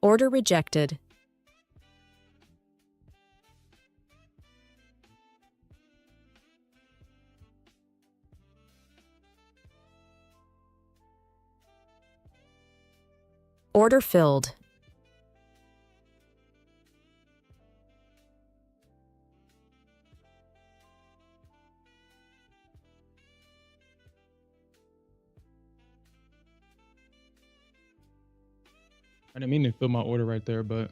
Order rejected. Order filled. I didn't mean to fill my order right there, but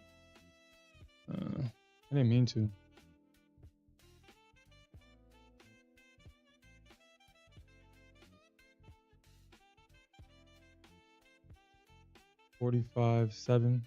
I didn't mean to. $45.7.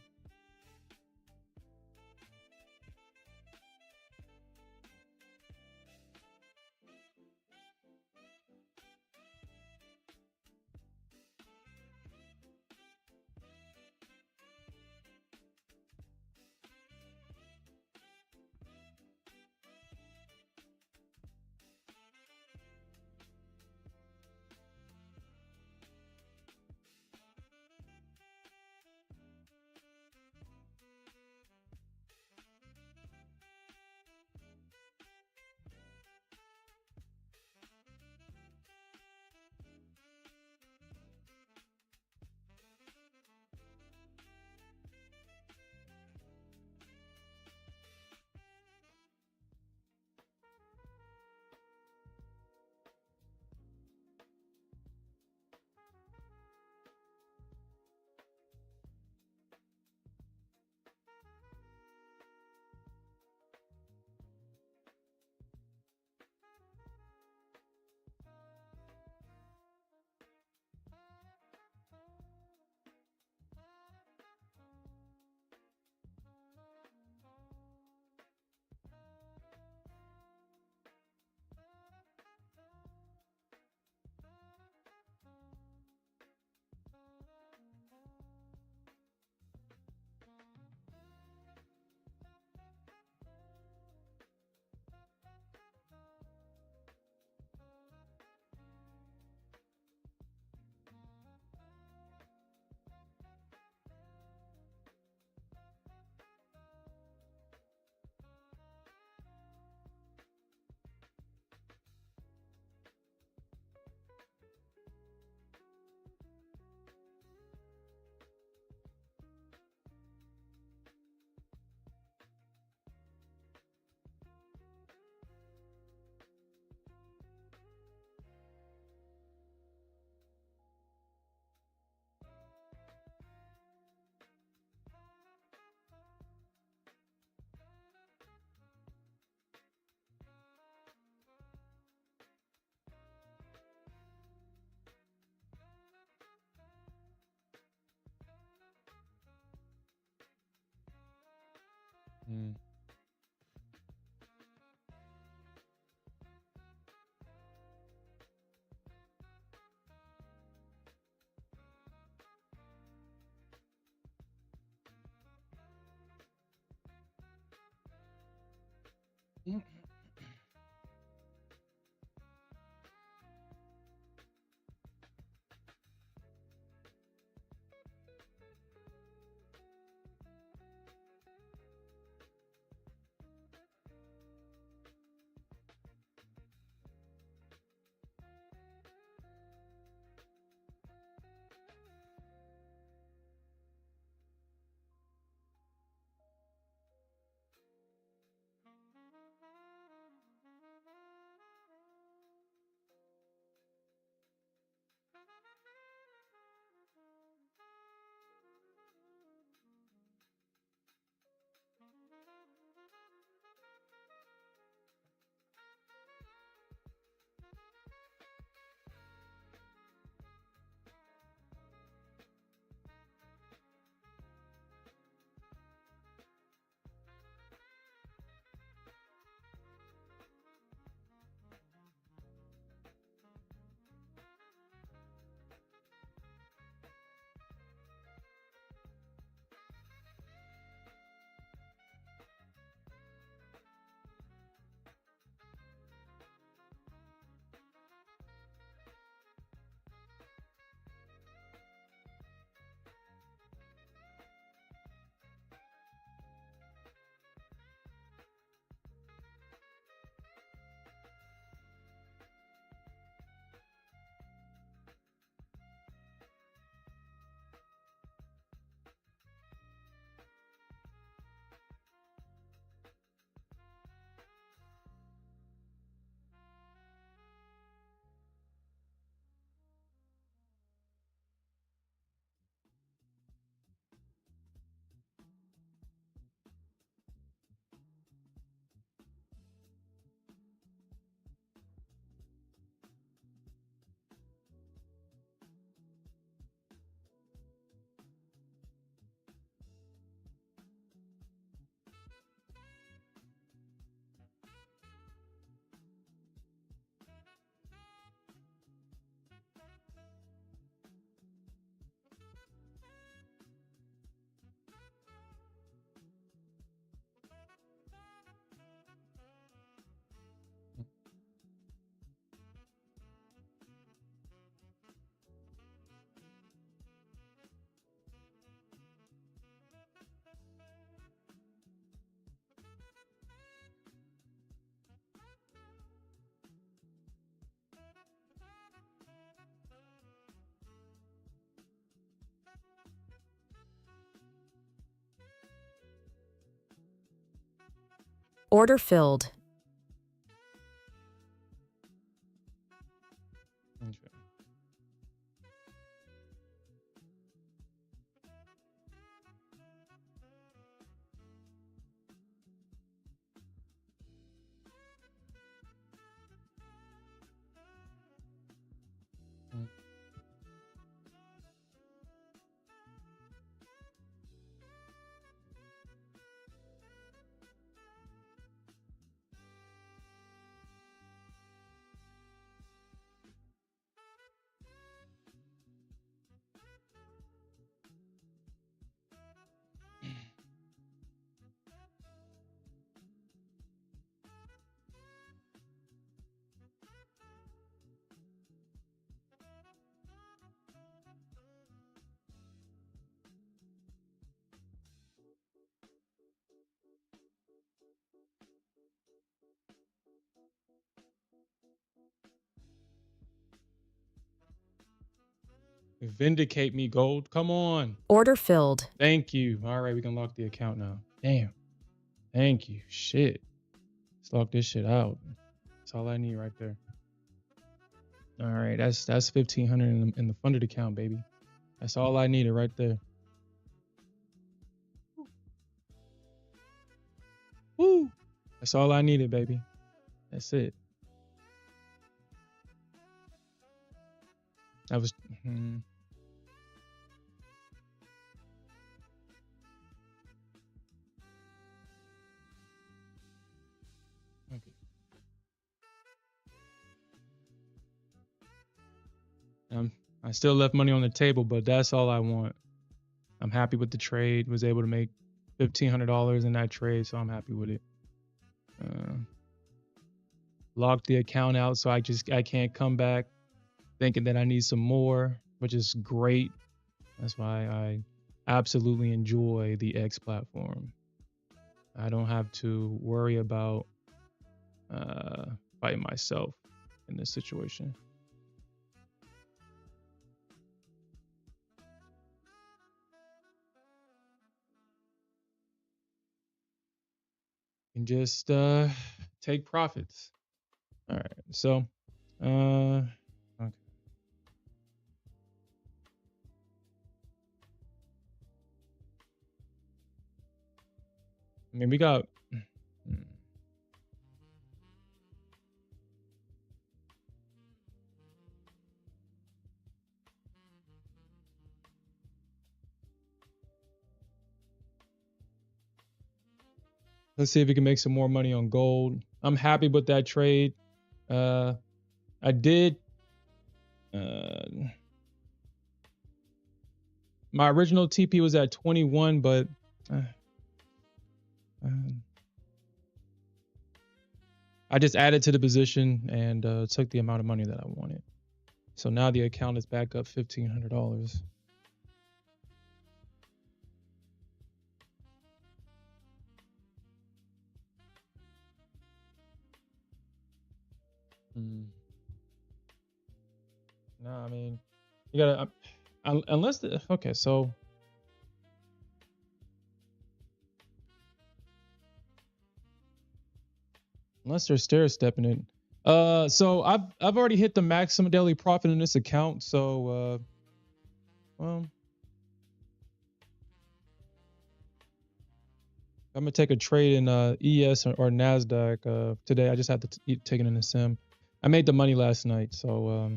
Order filled. Okay. Mm. Vindicate me, gold. Come on. Order filled. Thank you. All right, we can lock the account now. Damn. Thank you. Shit. Let's lock this shit out. That's all I need right there. All right, that's 1,500 in the funded account, baby. That's all I needed right there. Woo! That's all I needed, baby. That's it. That was. Okay. I still left money on the table, but that's all I want. I'm happy with the trade. Was able to make $1,500 in that trade, so I'm happy with it. Locked the account out, so I can't come back thinking that I need some more, which is great. That's why I absolutely enjoy the X platform. I don't have to worry about fighting myself in this situation. And just take profits. All right, so okay. I mean, we got. Let's see if we can make some more money on gold. I'm happy with that trade. I did. My original TP was at 21, but I just added to the position and took the amount of money that I wanted. So now the account is back up $1,500. No, I mean, you gotta unless okay, so unless they're stair stepping it. So I've already hit the maximum daily profit in this account, so well, I'm gonna take a trade in ES or Nasdaq today. I just have to take it in the sim. I made the money last night, so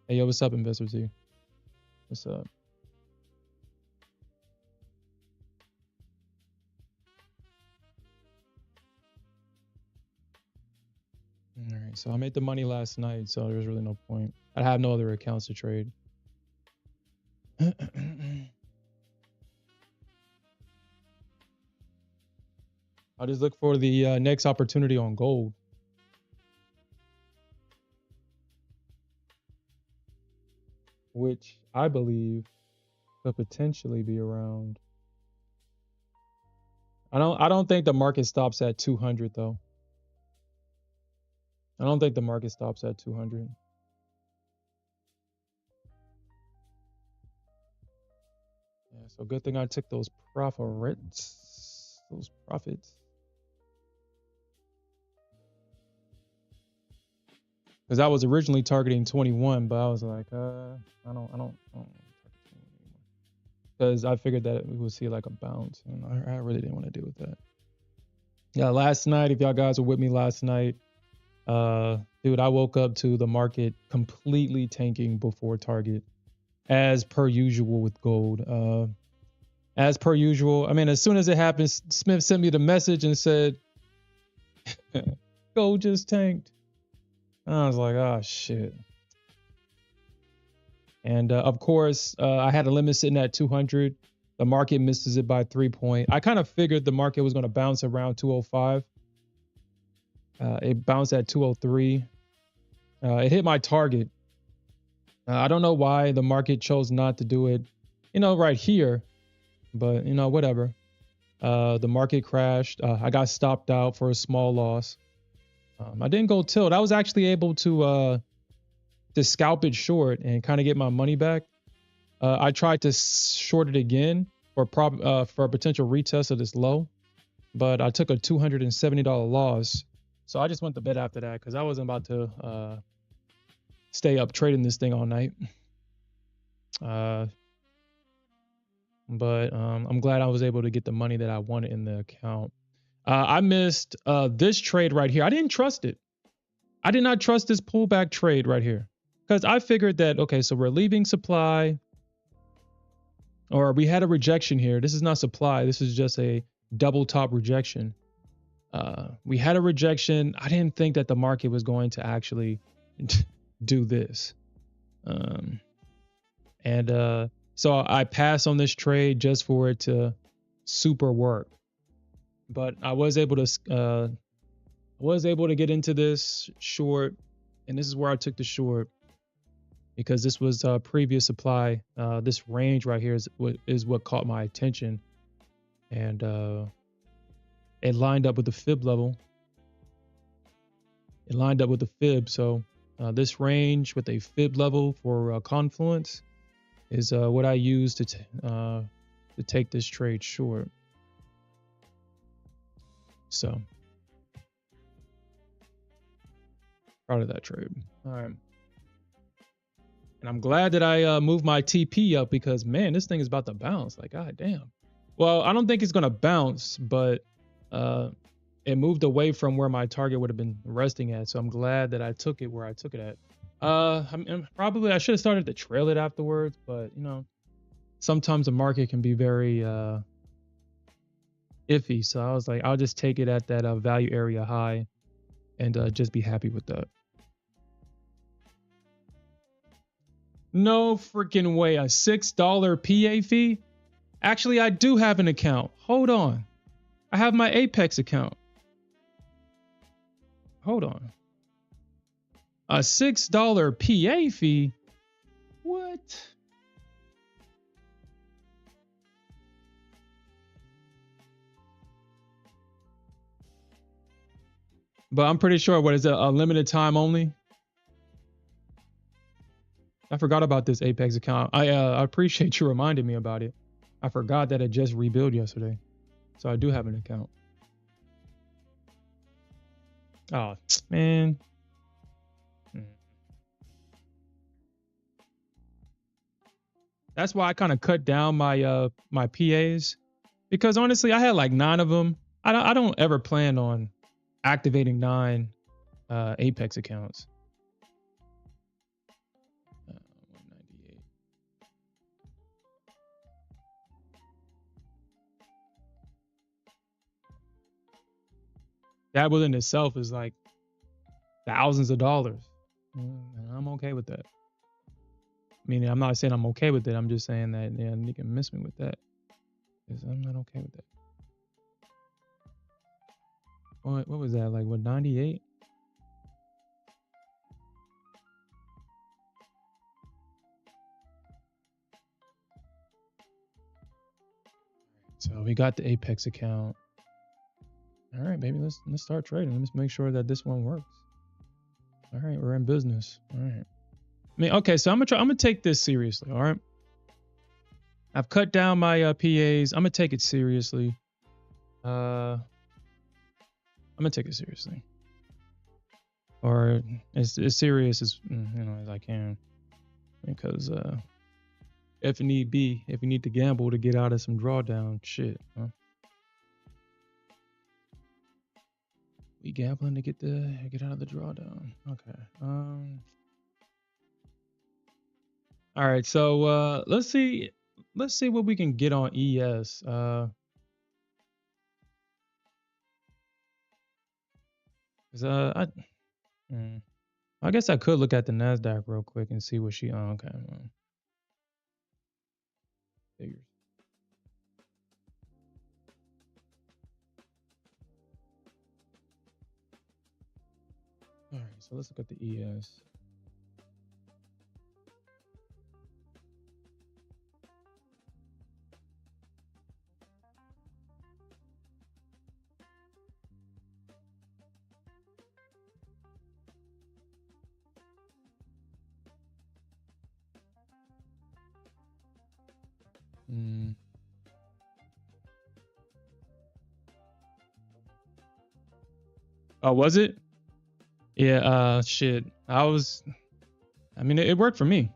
hey, yo, what's up, Investor Z? What's up? All right, so I made the money last night, so there's really no point. I have no other accounts to trade. I'll just look for the next opportunity on gold. Which I believe could potentially be around. I don't think the market stops at 200 though. I don't think the market stops at 200. Yeah, so good thing I took those profits. Those profits. because I was originally targeting 21, but I was like, I don't, because I figured that we would see like a bounce, and I really didn't want to deal with that. Yeah, last night, if y'all guys were with me last night, dude, I woke up to the market completely tanking before target, as per usual with gold. As per usual, I mean, as soon as it happened, Smith sent me the message and said, gold just tanked. And I was like, oh shit. And of course, I had a limit sitting at 200. The market misses it by 3 points. I kind of figured the market was going to bounce around 205. It bounced at 203. It hit my target. I don't know why the market chose not to do it, right here, but whatever. The market crashed. I got stopped out for a small loss. I didn't go tilt. I was actually able to scalp it short and kind of get my money back. I tried to short it again for a potential retest of this low, but I took a $270 loss. So I just went to bed after that because I wasn't about to stay up trading this thing all night. But I'm glad I was able to get the money that I wanted in the account. I missed this trade right here. I didn't trust it. I did not trust this pullback trade right here because I figured that, okay, so we're leaving supply, or we had a rejection here. This is not supply. This is just a double top rejection. We had a rejection. I didn't think that the market was going to actually do this. So I passed on this trade just for it to super work. But I was able to get into this short, and this is where I took the short because this was previous supply. This range right here is what caught my attention, and it lined up with the fib level. It lined up with the fib, so this range with a fib level for confluence is what I use to take this trade short. So proud of that trade. All right. And I'm glad that I moved my TP up because, man, this thing is about to bounce. Like, god damn. Well, I don't think it's going to bounce, but it moved away from where my target would have been resting at. So I'm glad that I took it where I took it at. Probably I should have started to trail it afterwards, but sometimes the market can be very iffy. So I was like, I'll just take it at that value area high and just be happy with that. No freaking way. A $6 PA fee? Actually, I do have an account. Hold on. I have my Apex account. Hold on. A $6 PA fee? What? But I'm pretty sure, what is it, a limited time only? I forgot about this Apex account. I appreciate you reminding me about it. I forgot that it just rebuilt yesterday. So I do have an account. Oh, man. That's why I kind of cut down my my PAs, because honestly, I had like 9 of them. I don't ever plan on activating 9 Apex accounts. 198. That within itself is like thousands of dollars. And I'm okay with that. Meaning, I'm not saying I'm okay with it. I'm just saying that, yeah, you can miss me with that, because I'm not okay with that. What was that? Like, what, 98? So we got the Apex account. All right, baby, let's start trading. Let's make sure that this one works. All right, we're in business. All right. I mean, okay, so I'm gonna take this seriously. All right. I've cut down my PAs. I'm gonna take it seriously. I'm gonna take it seriously. or as serious as as I can, because if need be, if you need to gamble to get out of some drawdown, shit, huh? We gambling to get out of the drawdown. Okay. All right. So let's see what we can get on ES. 'Cause, mm, I guess I could look at the Nasdaq real quick and see what she. Oh, okay. Figures. All right. So let's look at the ES. Mm. Oh, was it? Yeah. Shit. I mean, it worked for me.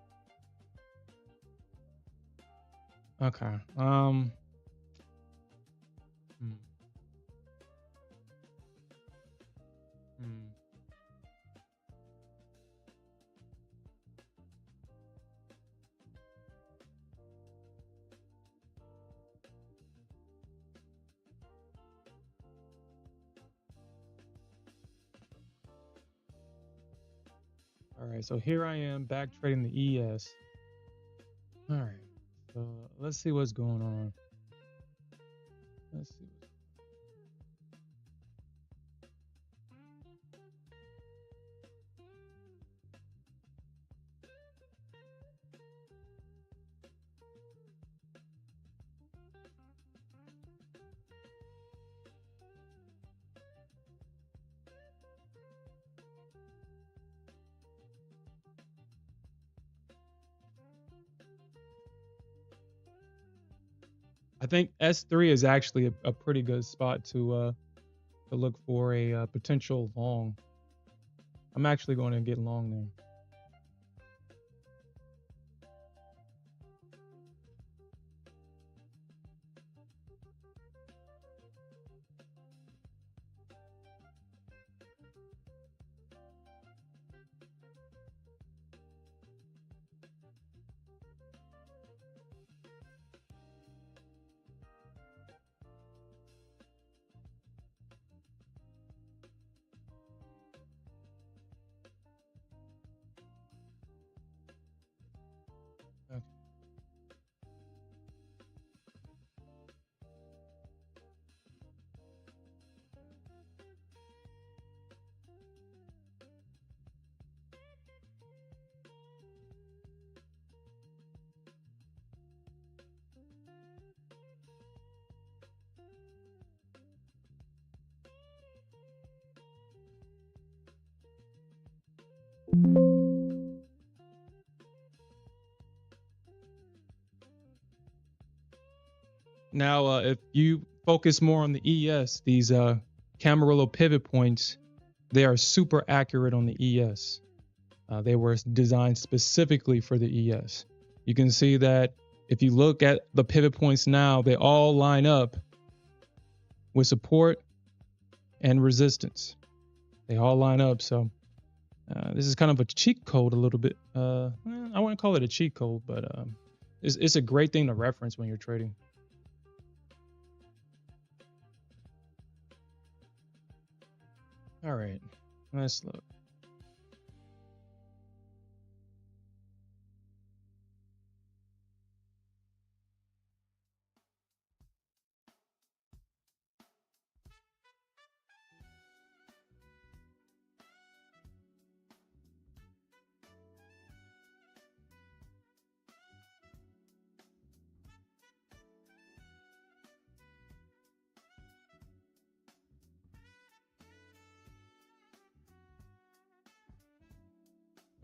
Okay. Hmm, hmm. All right. So here I am back trading the ES. All right. So let's see what's going on. Let's see. I think S3 is actually a pretty good spot to look for a potential long. I'm actually going to get long there. Okay. Now, if you focus more on the ES, these Camarillo pivot points, they are super accurate on the ES. They were designed specifically for the ES. You can see that if you look at the pivot points now, they all line up with support and resistance. They all line up. So this is kind of a cheat code a little bit. I wouldn't call it a cheat code, but it's a great thing to reference when you're trading. All right, let's look.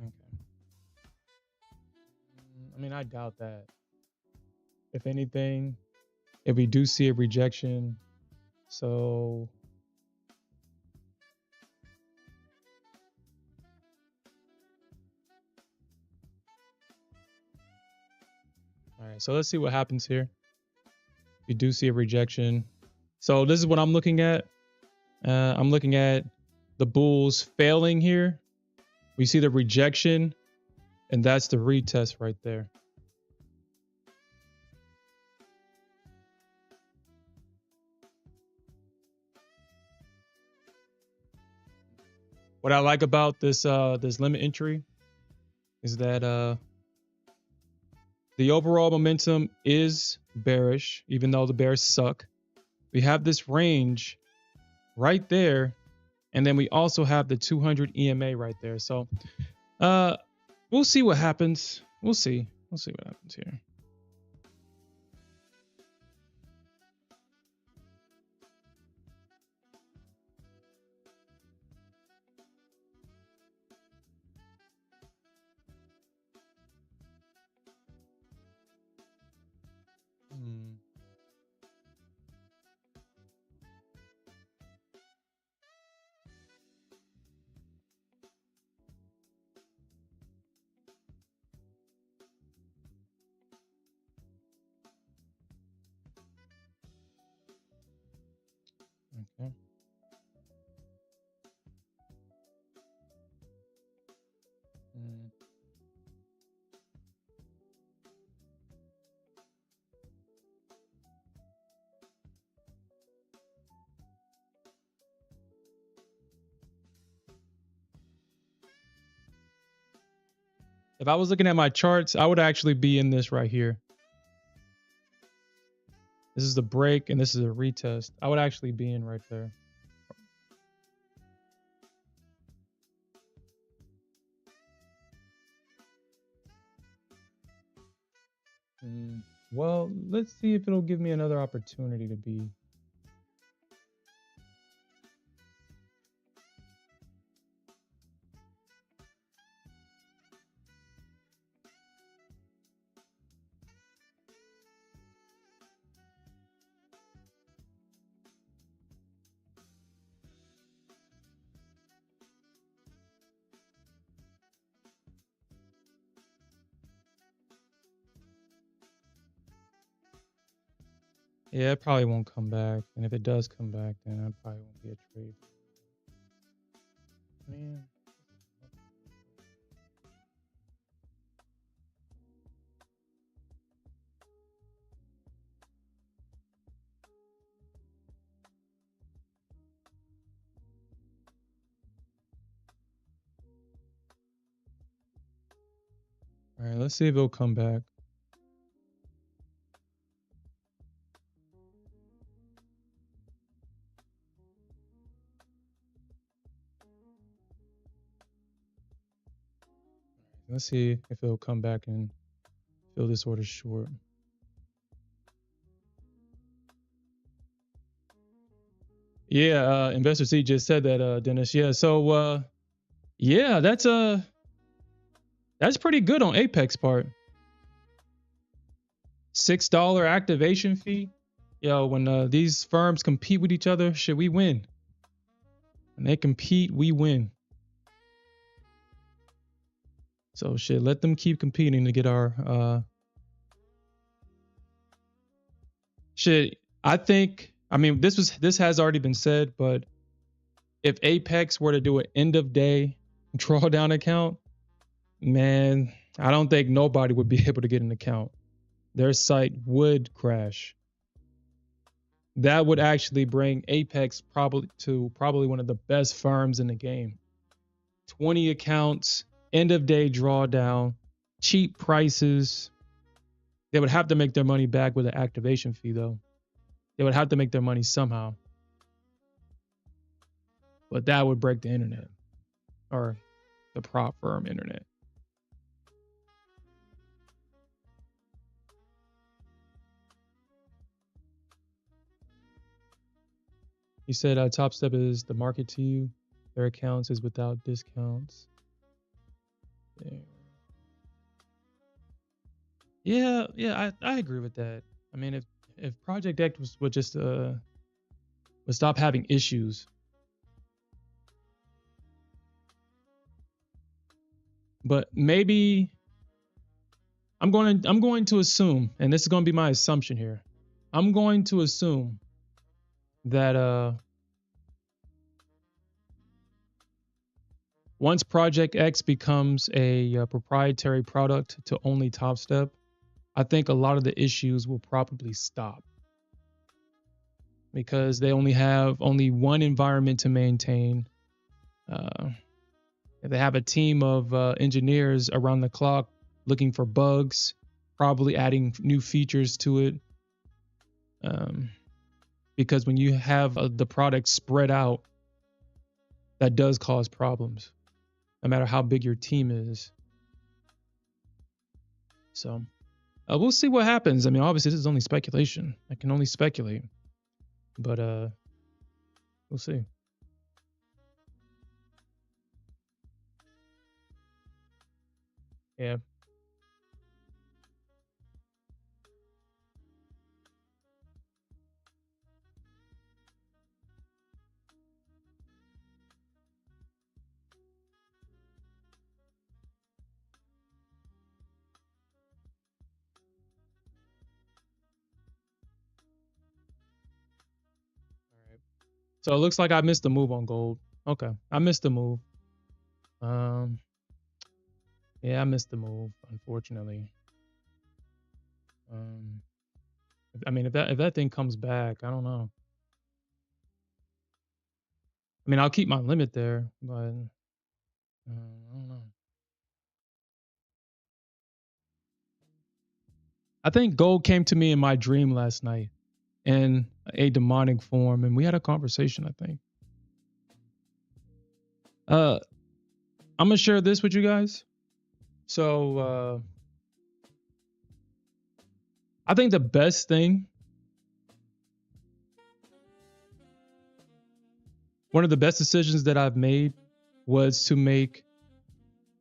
Okay. I mean, I doubt that. If anything, if we do see a rejection, so right, so let's see what happens here. We do see a rejection. So this is what I'm looking at. I'm looking at the bulls failing here. We see the rejection, and that's the retest right there. What I like about this this limit entry is that the overall momentum is bearish, even though the bears suck. We have this range right there, and then we also have the 200 EMA right there. So we'll see what happens. We'll see what happens here. Okay. If I was looking at my charts, I would actually be in this right here. This is the break, and this is a retest. I would actually be in right there. Well, let's see if it'll give me another opportunity to be. Yeah, it probably won't come back. And if it does come back, then I probably won't be a trade. Man. All right, let's see if it'll come back. Let's see if it'll come back and fill this order short. Yeah, Investor C just said that, Dennis. Yeah, so yeah, that's pretty good on Apex part. $6 activation fee. Yo, when these firms compete with each other, shit, we win. When they compete, we win. So shit, let them keep competing to get our shit. I think, I mean, this has already been said, but if Apex were to do an end of day drawdown account, man, I don't think nobody would be able to get an account. Their site would crash. That would actually bring Apex probably one of the best firms in the game. 20 accounts, end of day drawdown, cheap prices. They would have to make their money back with an activation fee, though. They would have to make their money somehow. But that would break the internet, or the prop firm internet. He said, Top Step is the market to you. Their accounts is without discounts. There. Yeah, I agree with that. I mean, if Project X would just would stop having issues. But maybe I'm going to assume, and this is going to be my assumption here. I'm going to assume that once Project X becomes a proprietary product to only Top Step, I think a lot of the issues will probably stop because they only have one environment to maintain. Uh, they have a team of engineers around the clock looking for bugs, probably adding new features to it. Because when you have the product spread out, that does cause problems, no matter how big your team is. So we'll see what happens. I mean, obviously, this is only speculation. I can only speculate, but we'll see. Yeah. All right. So it looks like I missed the move on gold. Okay, I missed the move. Um, yeah, I missed the move, unfortunately. Um, I mean, if that thing comes back, I don't know. I mean, I'll keep my limit there, but I don't know. I think gold came to me in my dream last night in a demonic form, and we had a conversation. I think. Uh, I'm gonna share this with you guys. So, I think the best thing, one of the best decisions that I've made, was to make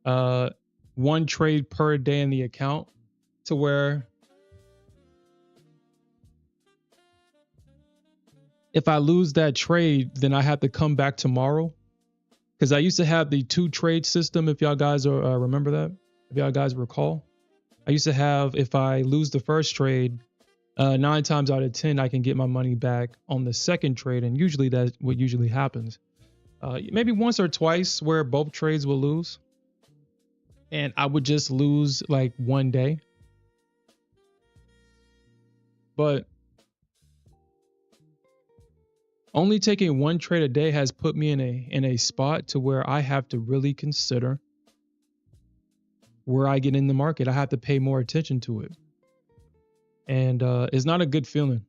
one trade per day in the account, to where if I lose that trade, then I have to come back tomorrow. Because I used to have the 2 trade system, if y'all guys remember that, if y'all guys recall. I used to have, if I lose the first trade, 9 times out of 10, I can get my money back on the second trade. And usually that's what usually happens. Maybe once or twice where both trades will lose. And I would just lose like one day. But only taking one trade a day has put me in a spot to where I have to really consider where I get in the market. I have to pay more attention to it. And it's not a good feeling.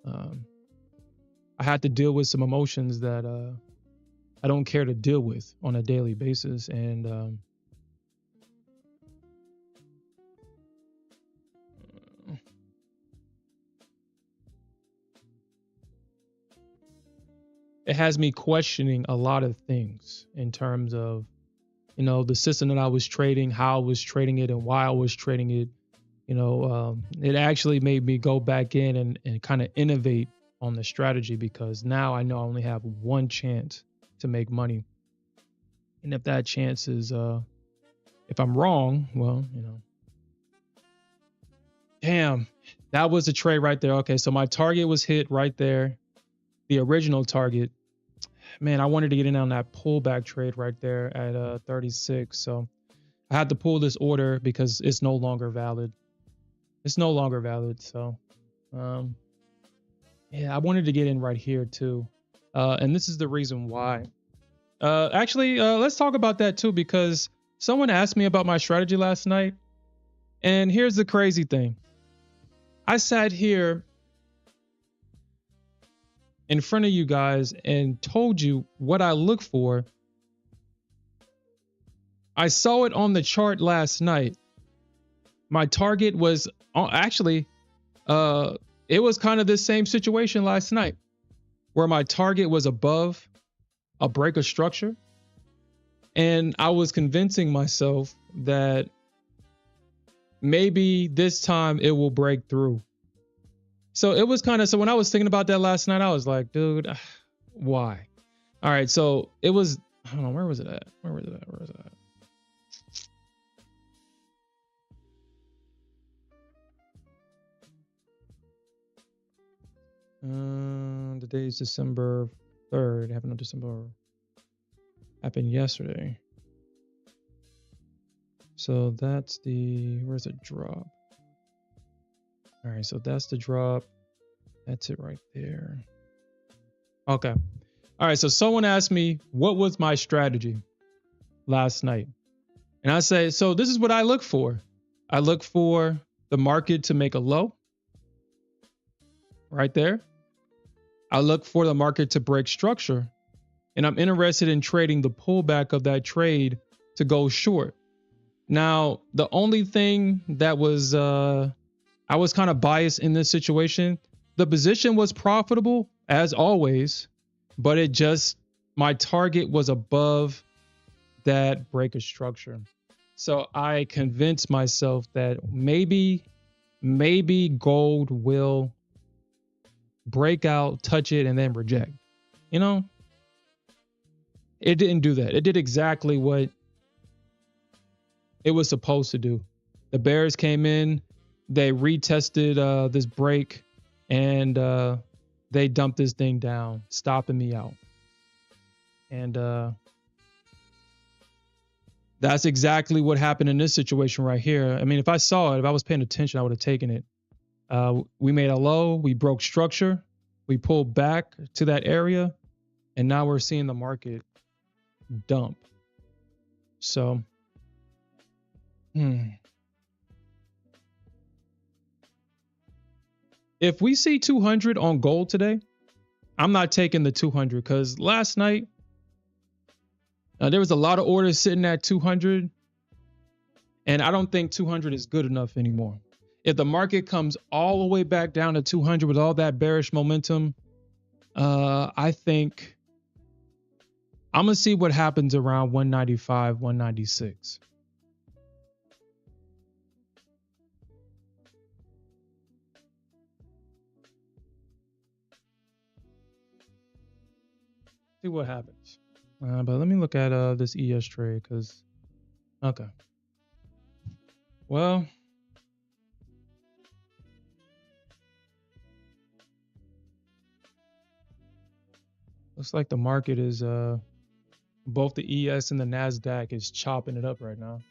I had to deal with some emotions that I don't care to deal with on a daily basis. And it has me questioning a lot of things in terms of, the system that I was trading, how I was trading it, and why I was trading it. It actually made me go back in and kind of innovate on the strategy, because now I know I only have one chance to make money. And if that chance is, if I'm wrong, well, damn, that was the trade right there. Okay, so my target was hit right there, the original target. Man, I wanted to get in on that pullback trade right there at 36. So I had to pull this order because it's no longer valid. It's no longer valid. So, yeah, I wanted to get in right here too. And this is the reason why. Actually, let's talk about that too, because someone asked me about my strategy last night. And here's the crazy thing. I sat here in front of you guys and told you what I look for. I saw it on the chart last night. My target was actually, it was kind of the same situation last night, where my target was above a break of structure. And I was convincing myself that maybe this time it will break through. So it was kind of, so when I was thinking about that last night, I was like, dude, why? All right. So it was, I don't know, where was it at? Where was it at? Today is December 3rd. Happened on December. Happened yesterday. So that's the, where's the drop? All right, so that's the drop. That's it right there. Okay. All right, so someone asked me, what was my strategy last night? And I say, so this is what I look for. I look for the market to make a low right there. I look for the market to break structure. And I'm interested in trading the pullback of that trade to go short. Now, the only thing that was, I was kind of biased in this situation. The position was profitable as always, but it just, my target was above that break of structure. So I convinced myself that maybe gold will break out, touch it, and then reject. You know, it didn't do that. It did exactly what it was supposed to do. The bears came in, they retested this break, and they dumped this thing down, stopping me out. And that's exactly what happened in this situation right here. I mean, if I saw it, if I was paying attention, I would have taken it. We made a low, we broke structure, we pulled back to that area, and now we're seeing the market dump. So, if we see 200 on gold today, I'm not taking the 200 because last night there was a lot of orders sitting at 200, and I don't think 200 is good enough anymore. If the market comes all the way back down to 200 with all that bearish momentum, I think I'm going to see what happens around 195, 196. See what happens. But let me look at this ES trade because, okay. Well, looks like the market is, both the ES and the Nasdaq is chopping it up right now.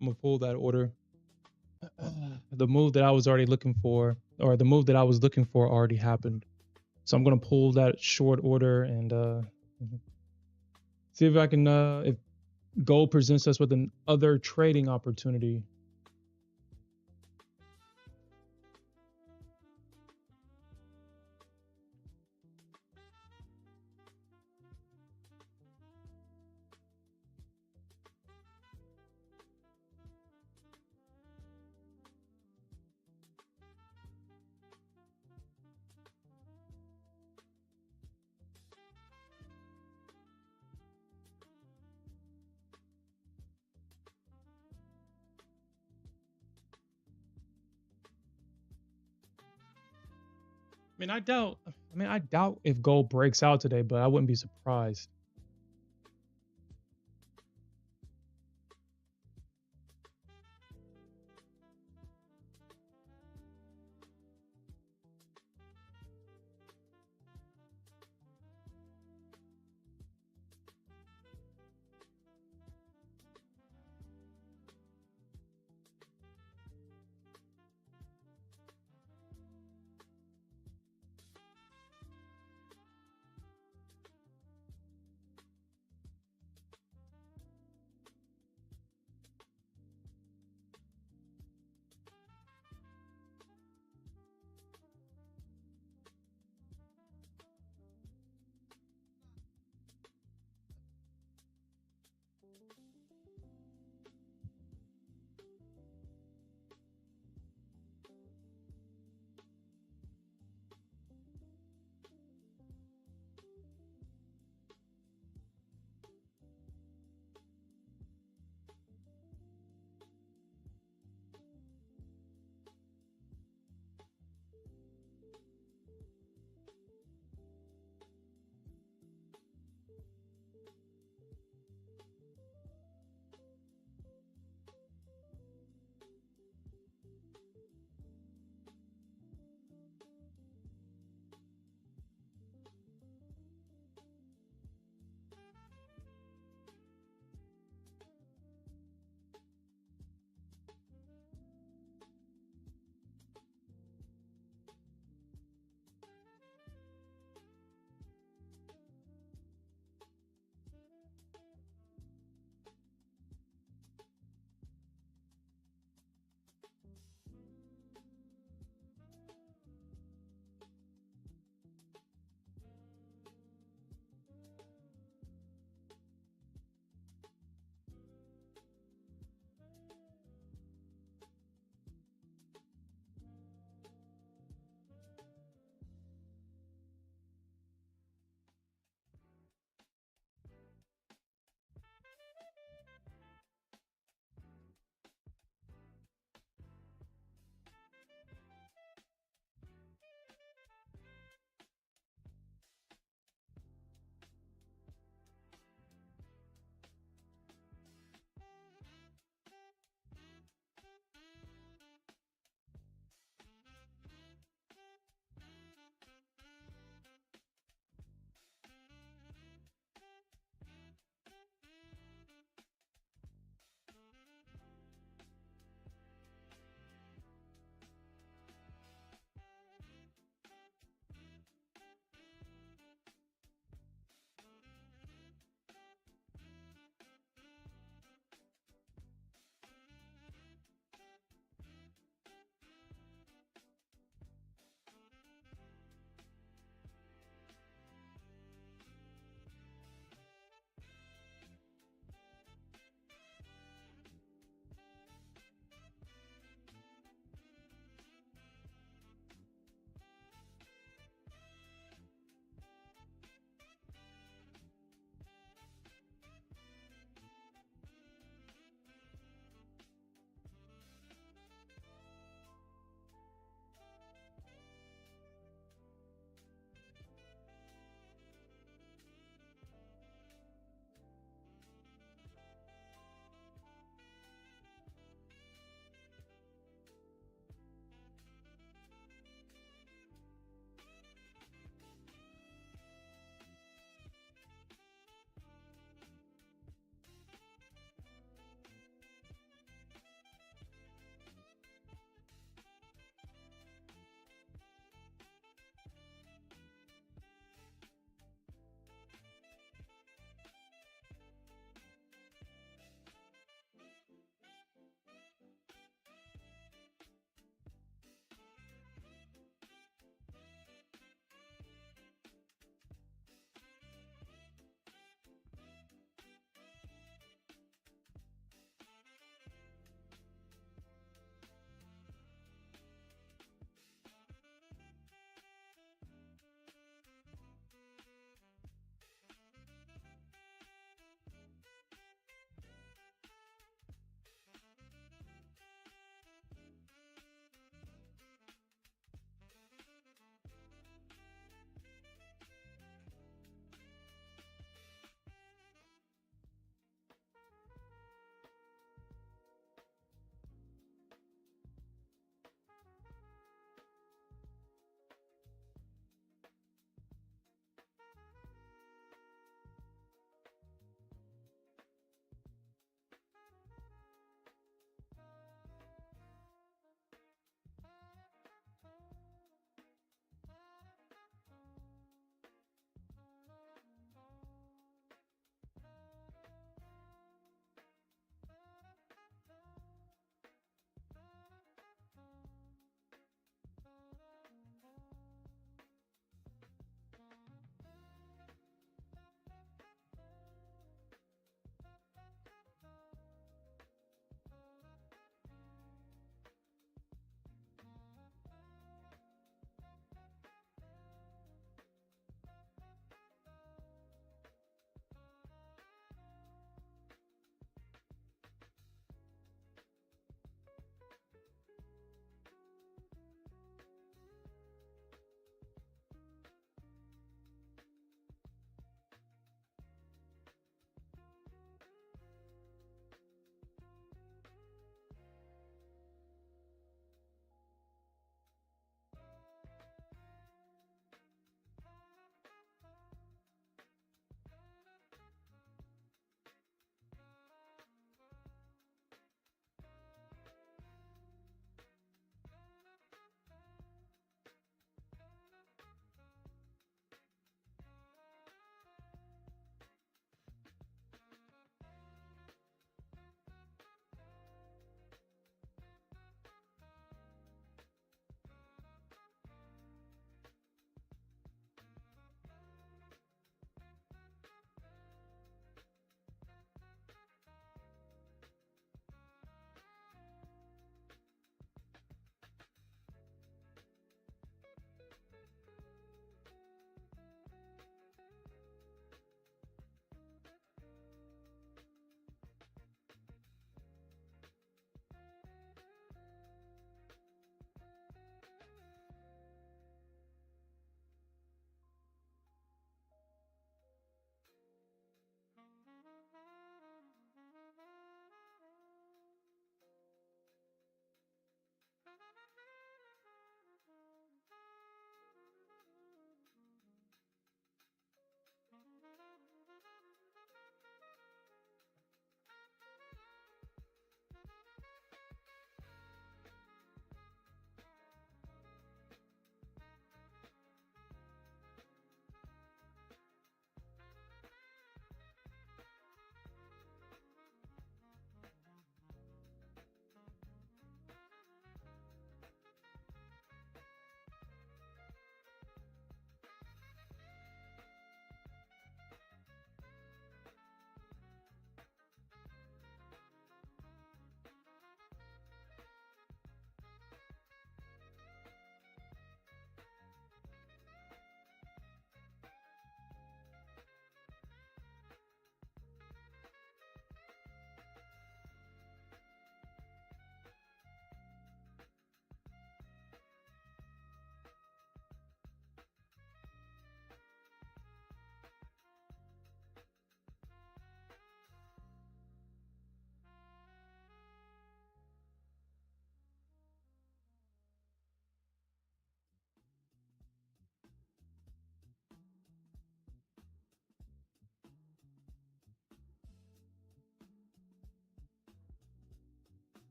I'm gonna pull that order. The move that I was already looking for, or the move that I was looking for already happened. So I'm gonna pull that short order and see if I can if Gold presents us with another trading opportunity. I doubt if gold breaks out today, but I wouldn't be surprised.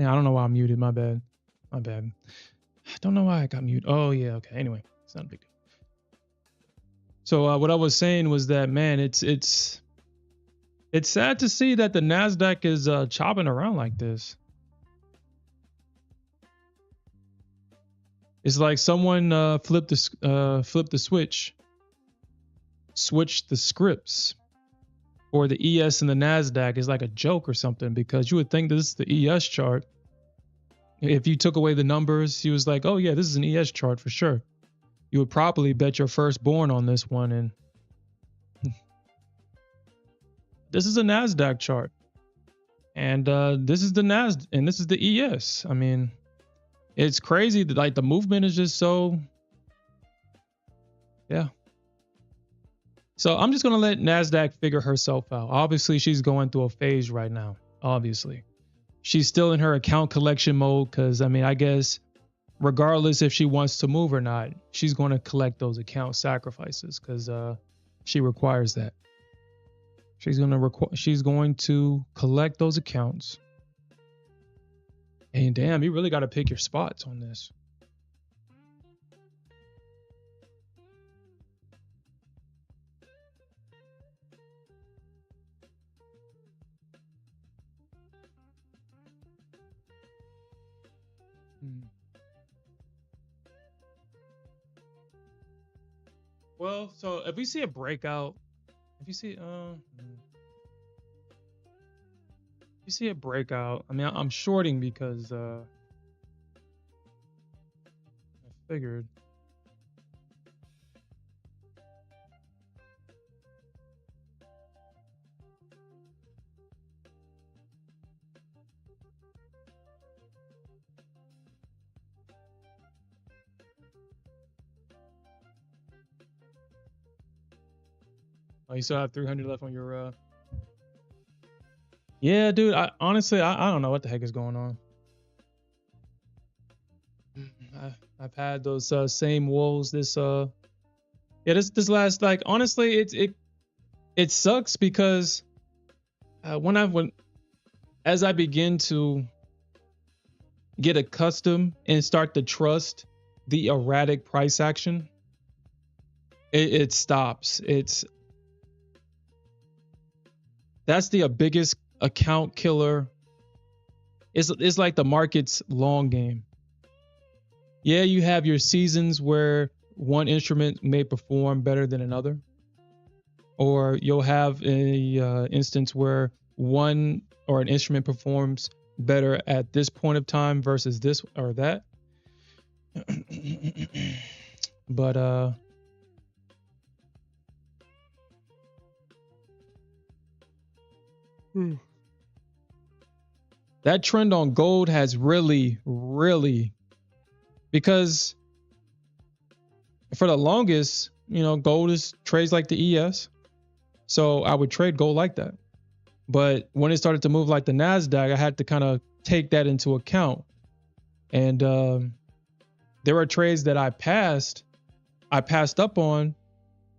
Yeah, I don't know why I'm muted. My bad. My bad. I don't know why I got muted. Oh yeah, okay. Anyway, it's not a big deal. So what I was saying was that, man, it's sad to see that the Nasdaq is chopping around like this. It's like someone flipped the switched the scripts, or the ES and the Nasdaq is like a joke or something, because you would think this is the ES chart. If you took away the numbers, he was like, oh yeah, this is an ES chart for sure. You would probably bet your firstborn on this one, and this is a Nasdaq chart, and this is the Nasdaq, and this is the ES. I mean, it's crazy that like the movement is just so, yeah. So I'm just gonna let Nasdaq figure herself out. Obviously, she's going through a phase right now. Obviously, she's still in her account collection mode, because I mean, I guess regardless if she wants to move or not, she's going to collect those account sacrifices, because she requires that. She's going to collect those accounts. And damn, you really got to pick your spots on this. Well, so if we see a breakout, if you see a breakout, I mean, I'm shorting because I figured. Oh, you still have 300 left on your Yeah, dude, honestly, I don't know what the heck is going on. I've had those same woes this last, like, honestly, it sucks, because as I begin to get accustomed and start to trust the erratic price action, it stops. That's the biggest account killer. It's like the market's long game. Yeah, you have your seasons where one instrument may perform better than another, or you'll have a instance where one or an instrument performs better at this point of time versus this or that. But that trend on gold has really, because for the longest, gold trades like the ES. So I would trade gold like that. But when it started to move like the Nasdaq, I had to kind of take that into account. And there were trades that I passed up on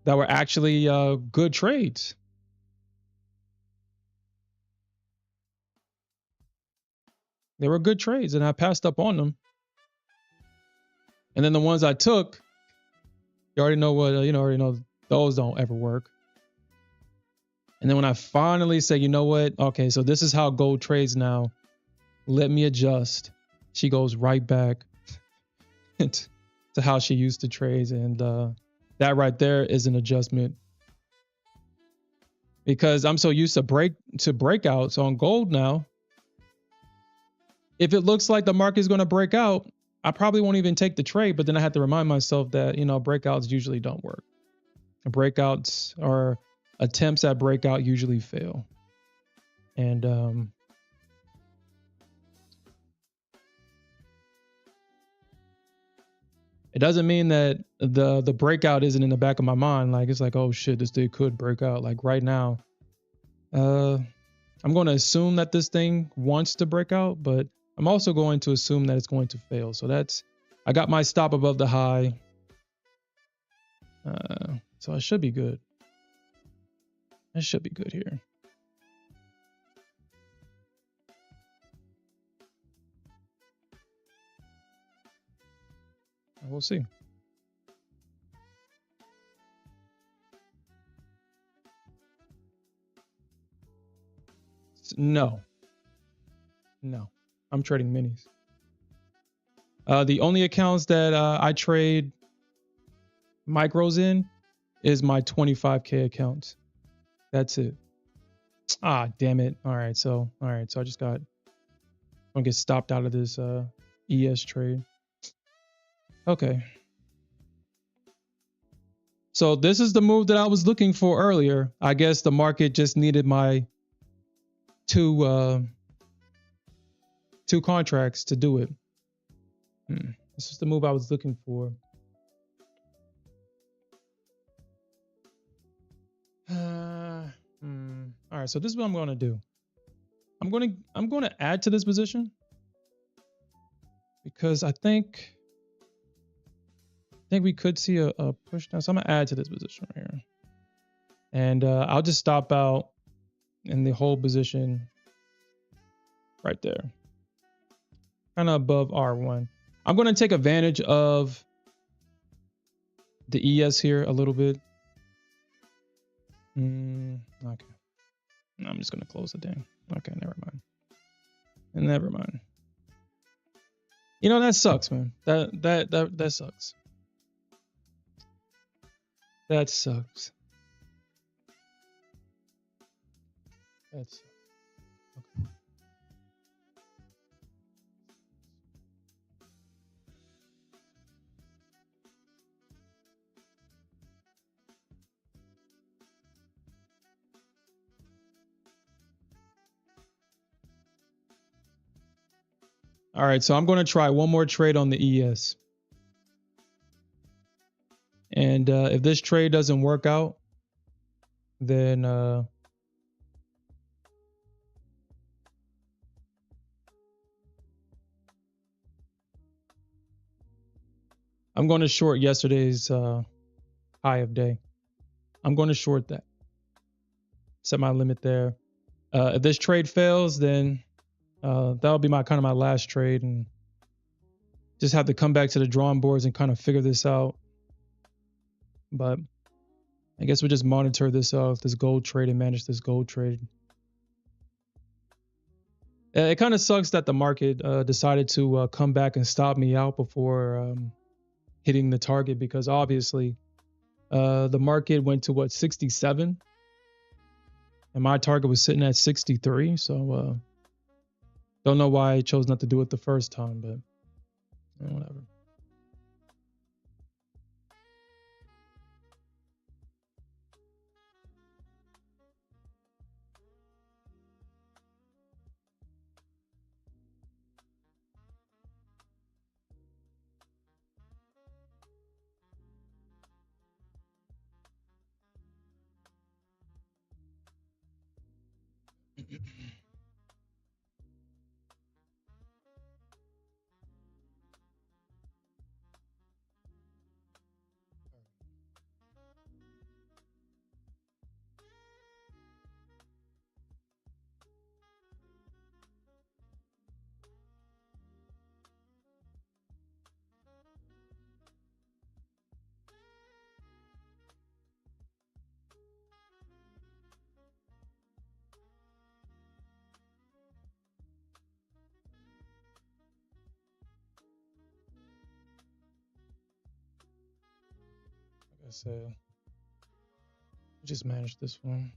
that were actually good trades. They were good trades, and I passed up on them. And then the ones I took, you already know what, already know those don't ever work. And then when I finally say, you know what? Okay, so this is how gold trades now. Let me adjust. She goes right back to how she used to trade. And that right there is an adjustment. Because I'm so used to breakouts on gold now. If it looks like the market is going to break out, I probably won't even take the trade. But then I have to remind myself that, breakouts usually don't work. Breakouts or attempts at breakout usually fail. And it doesn't mean that the breakout isn't in the back of my mind. Like, it's like, oh shit, this thing could break out. Like right now, I'm going to assume that this thing wants to break out, but I'm also going to assume that it's going to fail. So I got my stop above the high. So I should be good. I should be good here. we'll see. No, no, I'm trading minis. The only accounts that I trade micros in is my 25K accounts. That's it. Ah, damn it. All right, so I just got, I'm gonna get stopped out of this ES trade. Okay. So this is the move that I was looking for earlier. I guess the market just needed my two contracts to do it. This is the move I was looking for. All right, so this is what I'm going to do. I'm going to add to this position because I think we could see a push down. So I'm going to add to this position right here. And I'll just stop out in the whole position right there. Kind of above R1. I'm going to take advantage of the ES here a little bit. Okay. I'm just going to close the thing. Okay, never mind. Never mind. You know, that sucks, man. That sucks. That sucks. That's okay. All right, so I'm going to try one more trade on the ES. And if this trade doesn't work out, then I'm going to short yesterday's high of day. I'm going to short that. Set my limit there. If this trade fails, then that'll be my my last trade, and just have to come back to the drawing boards and kind of figure this out. But I guess we'll just monitor this gold trade and manage this gold trade. It kind of sucks that the market decided to come back and stop me out before hitting the target, because obviously the market went to 67, and my target was sitting at 63. So don't know why I chose not to do it the first time, but whatever. Like I said, just manage this one.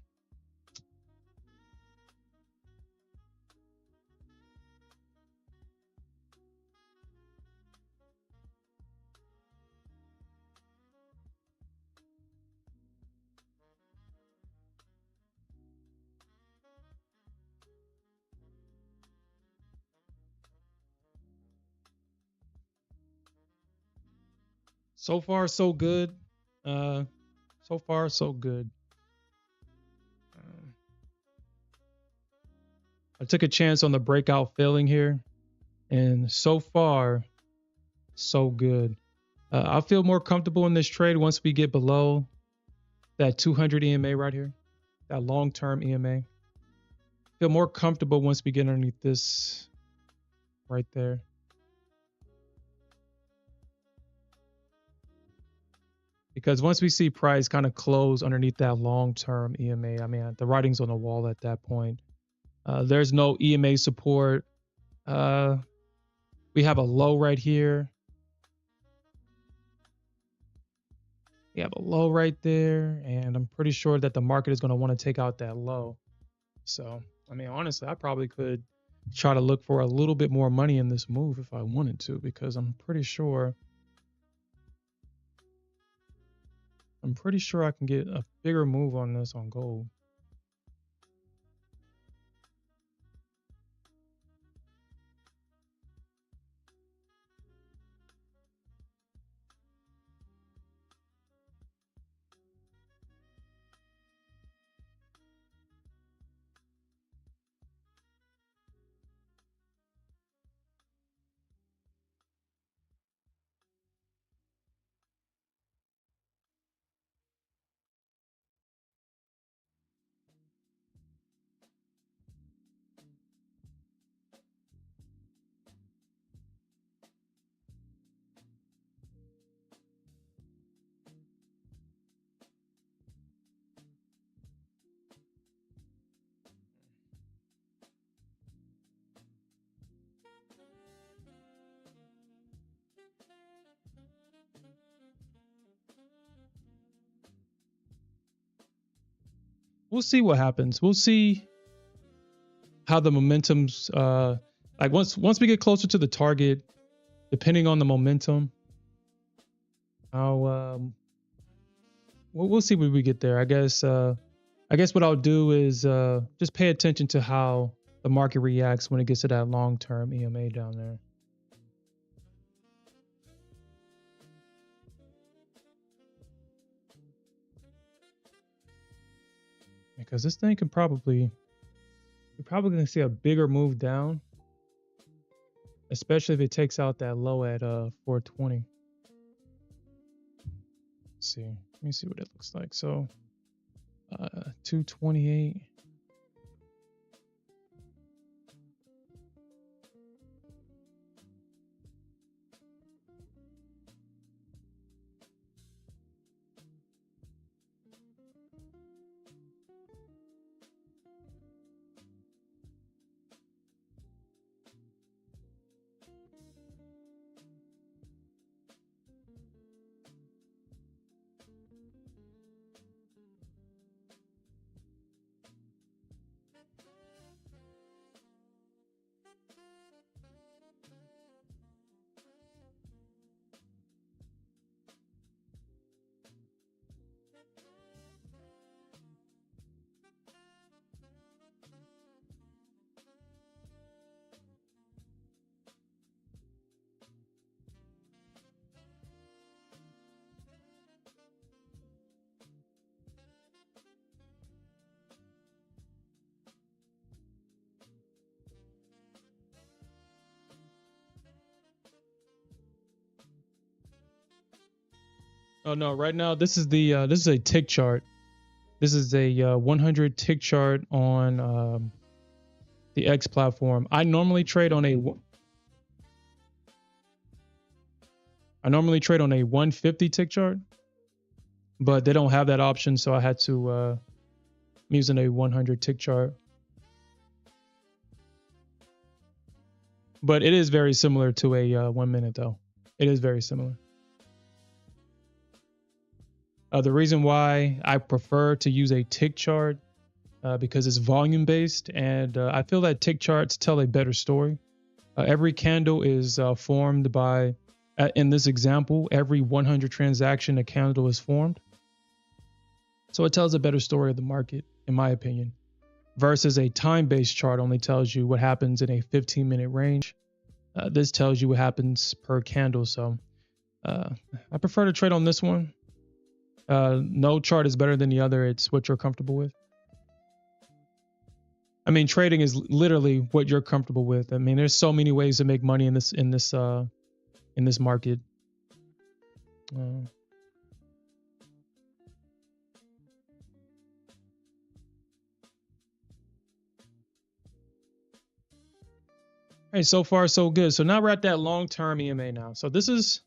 So far, so good. So far, so good. I took a chance on the breakout failing here, and so far, so good. I feel more comfortable in this trade once we get below that 200 EMA right here, that long-term EMA. Feel more comfortable once we get underneath this right there. because once we see price kind of close underneath that long-term EMA, I mean, the writing's on the wall at that point. There's no EMA support. We have a low right here. We have a low right there, and I'm pretty sure that the market is going to want to take out that low. So, I mean, honestly, I probably could try to look for a little bit more money in this move if I wanted to, because I'm pretty sure I can get a bigger move on this on gold. We'll see what happens. We'll see how the momentum's like once we get closer to the target, depending on the momentum, I'll we'll see when we get there. I guess what I'll do is just pay attention to how the market reacts when it gets to that long-term EMA down there. Because this thing we're probably gonna see a bigger move down, especially if it takes out that low at 420. Let's see. Let me see what it looks like. So 228. Oh no, right now this is a tick chart. This is a 100 tick chart on the X platform. I normally trade on a 150 tick chart, but they don't have that option, so I had to I'm using a 100 tick chart. But it is very similar to a 1 minute though. It is very similar. The reason why I prefer to use a tick chart because it's volume based, and I feel that tick charts tell a better story. Every candle is formed by, in this example, every 100 transaction a candle is formed. So it tells a better story of the market, in my opinion, versus a time-based chart only tells you what happens in a 15-minute range. This tells you what happens per candle. So I prefer to trade on this one. No chart is better than the other. It's what you're comfortable with. I mean, trading is literally what you're comfortable with. I mean, there's so many ways to make money in this market. Hey, so far so good. So now we're at that long-term EMA now. So this is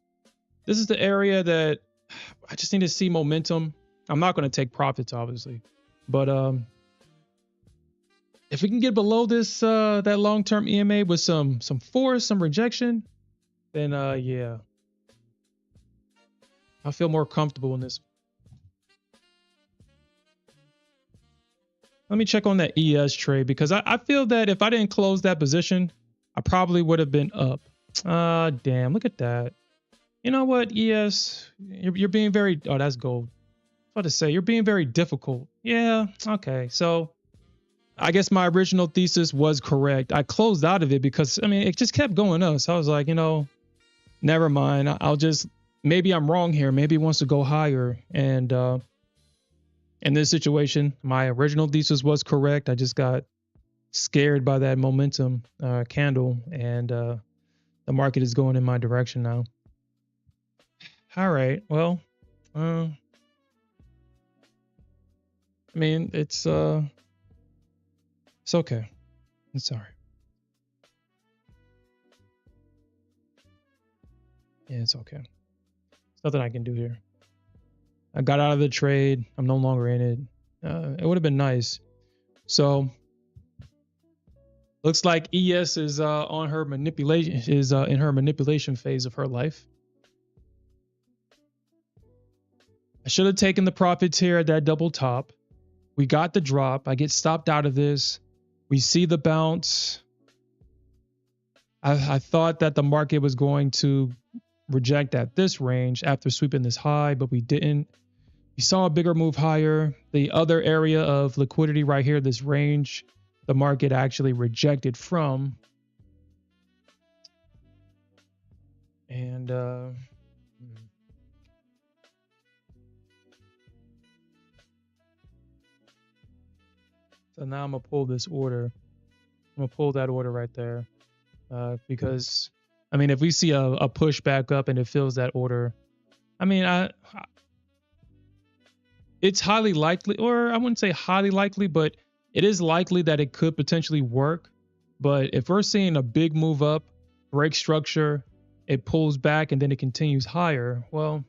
the area that I just need to see momentum. I'm not going to take profits, obviously, but if we can get below this that long-term EMA with some force, some rejection, then yeah, I feel more comfortable in this. Let me check on that ES trade because I feel that if I didn't close that position, I probably would have been up. Damn, look at that. You know what, ES, you're being very, oh, that's gold. I was about to say, you're being very difficult. Yeah, okay. So I guess my original thesis was correct. I closed out of it because, I mean, it just kept going up. So I was like, never mind. I'll just, maybe I'm wrong here. Maybe it wants to go higher. And in this situation, my original thesis was correct. I just got scared by that momentum candle, and the market is going in my direction now. All right. Well, I mean, it's okay. It's all right. Yeah, it's okay. There's nothing I can do here. I got out of the trade. I'm no longer in it. It would have been nice. So looks like ES is on her manipulation, is in her manipulation phase of her life. I should have taken the profits here at that double top. We got the drop. I get stopped out of this. We see the bounce. I thought that the market was going to reject at this range after sweeping this high, but we didn't. We saw a bigger move higher. The other area of liquidity right here, this range, the market actually rejected from. And so now I'm gonna pull this order. I'm gonna pull that order right there because, I mean, if we see a push back up and it fills that order, I mean, it's highly likely, or I wouldn't say highly likely, but it is likely that it could potentially work. But if we're seeing a big move up, break structure, it pulls back and then it continues higher, well,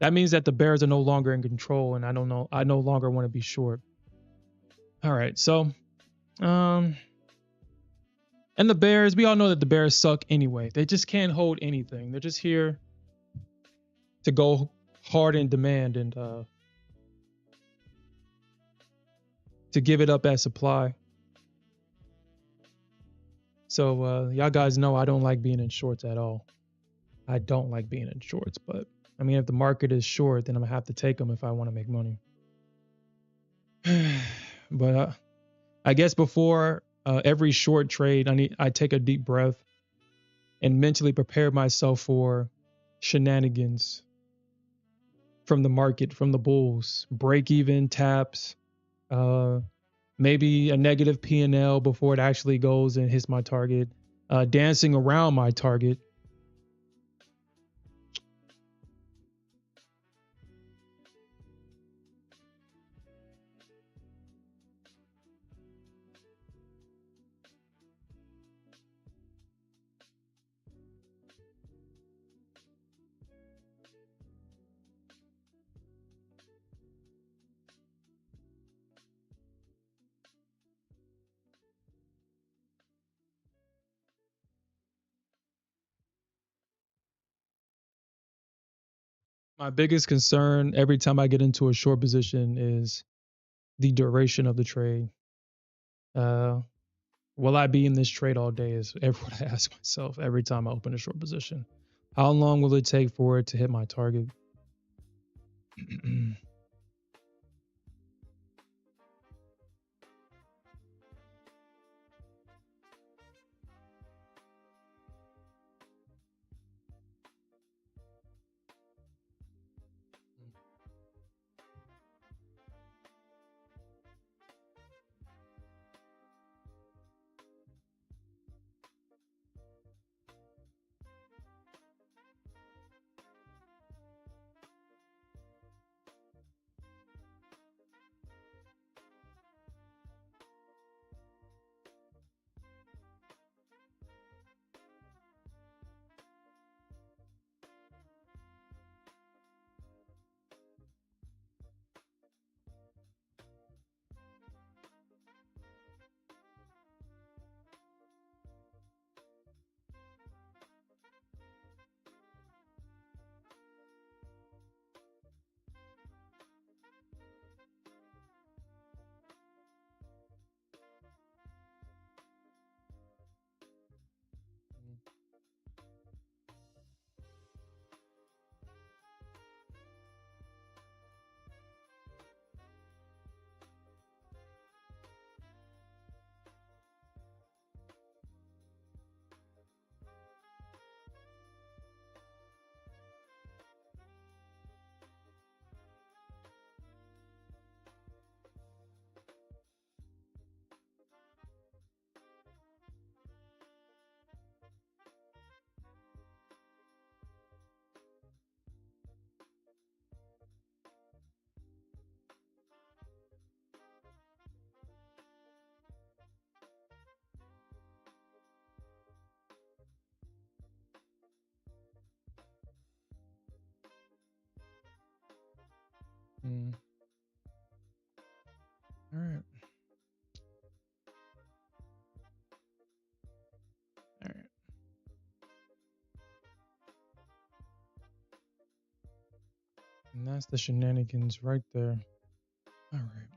that means that the bears are no longer in control, and I no longer want to be short. All right, so and the bears, we all know that the bears suck anyway. They just can't hold anything. They're just here to go hard in demand and to give it up as supply. So y'all guys know I don't like being in shorts at all. I don't like being in shorts, but I mean, if the market is short, then I'm gonna have to take them if I want to make money. But I guess before every short trade, I take a deep breath and mentally prepare myself for shenanigans from the market, from the bulls, break even taps, maybe a negative P&L before it actually goes and hits my target, dancing around my target. My biggest concern every time I get into a short position is the duration of the trade. Will I be in this trade all day is what I ask myself every time I open a short position. How long will it take for it to hit my target? Mm. All right. All right. And that's the shenanigans right there. All right.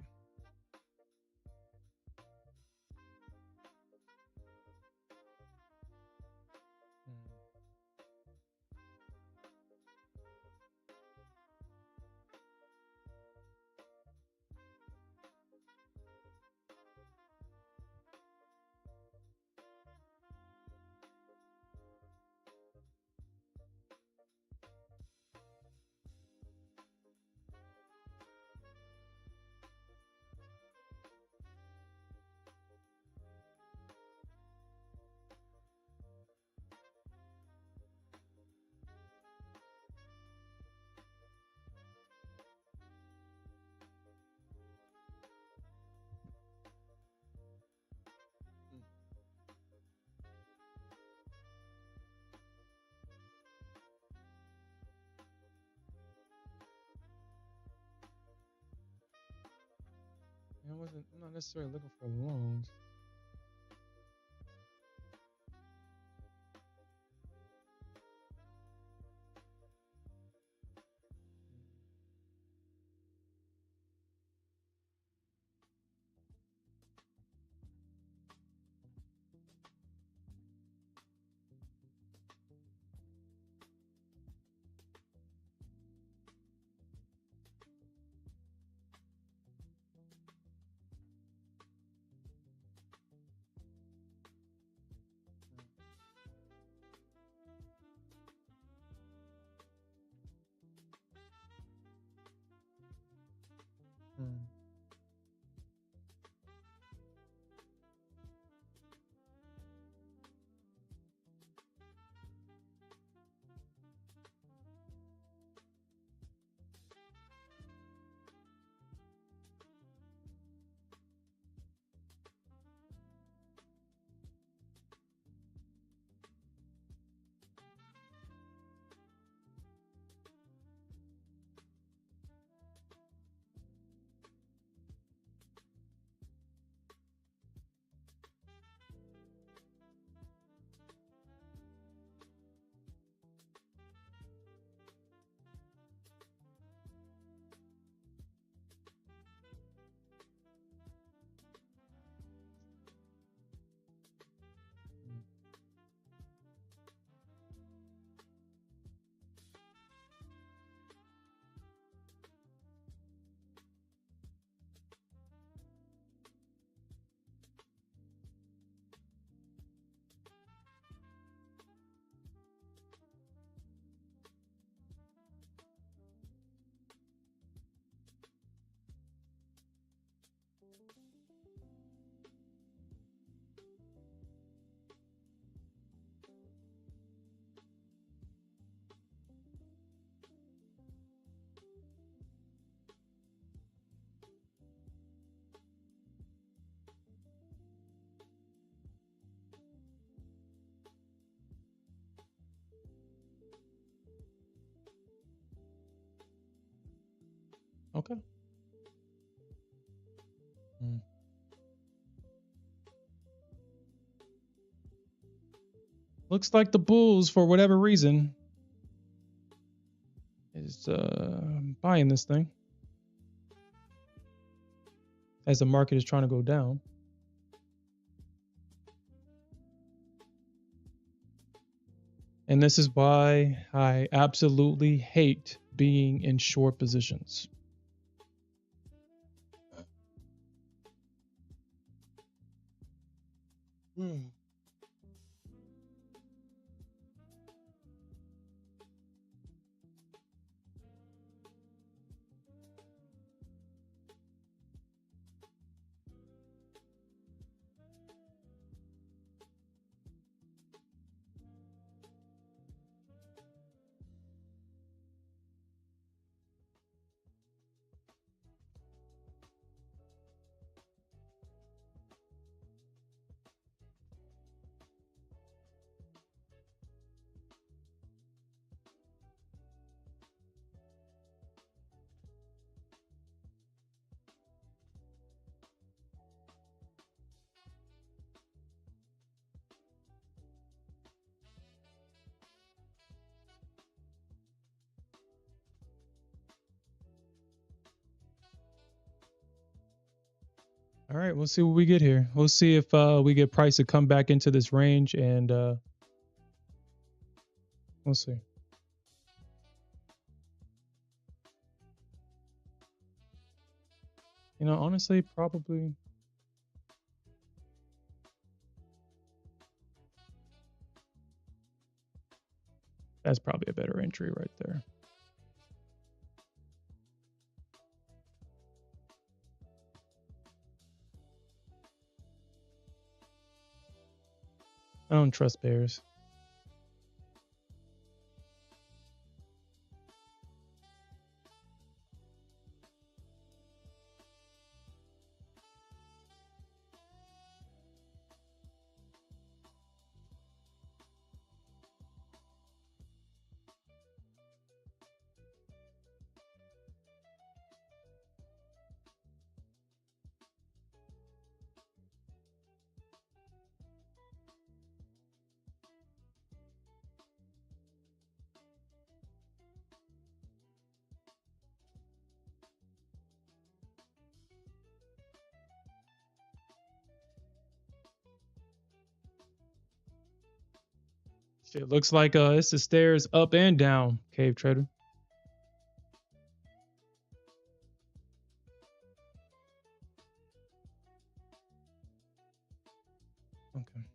I'm not necessarily looking for loans. Mm. Okay. Mm. Looks like the Bulls, for whatever reason, is buying this thing as the market is trying to go down. And this is why I absolutely hate being in short positions. Mm. All right, we'll see what we get here. We'll see if we get price to come back into this range, and we'll see. You know, honestly, probably that's probably a better entry right there. I don't trust bears. Shit looks like it's the stairs up and down, Cave Trader. Okay.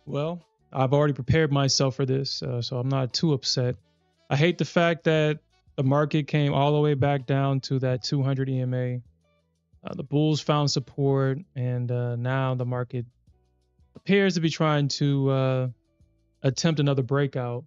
Well, I've already prepared myself for this, so I'm not too upset. I hate the fact that the market came all the way back down to that 200 EMA. The bulls found support, and now the market appears to be trying to attempt another breakout.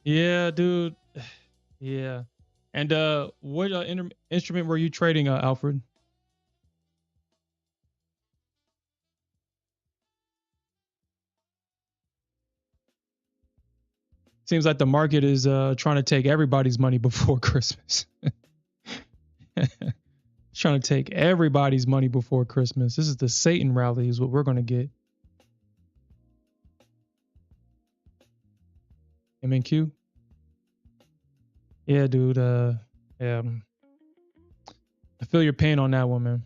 Yeah, dude. Yeah. And what instrument were you trading, Alfred? Seems like the market is trying to take everybody's money before Christmas. Trying to take everybody's money before Christmas. This is the Satan rally, is what we're gonna get. MNQ. Yeah, dude. Yeah. I feel your pain on that one, man.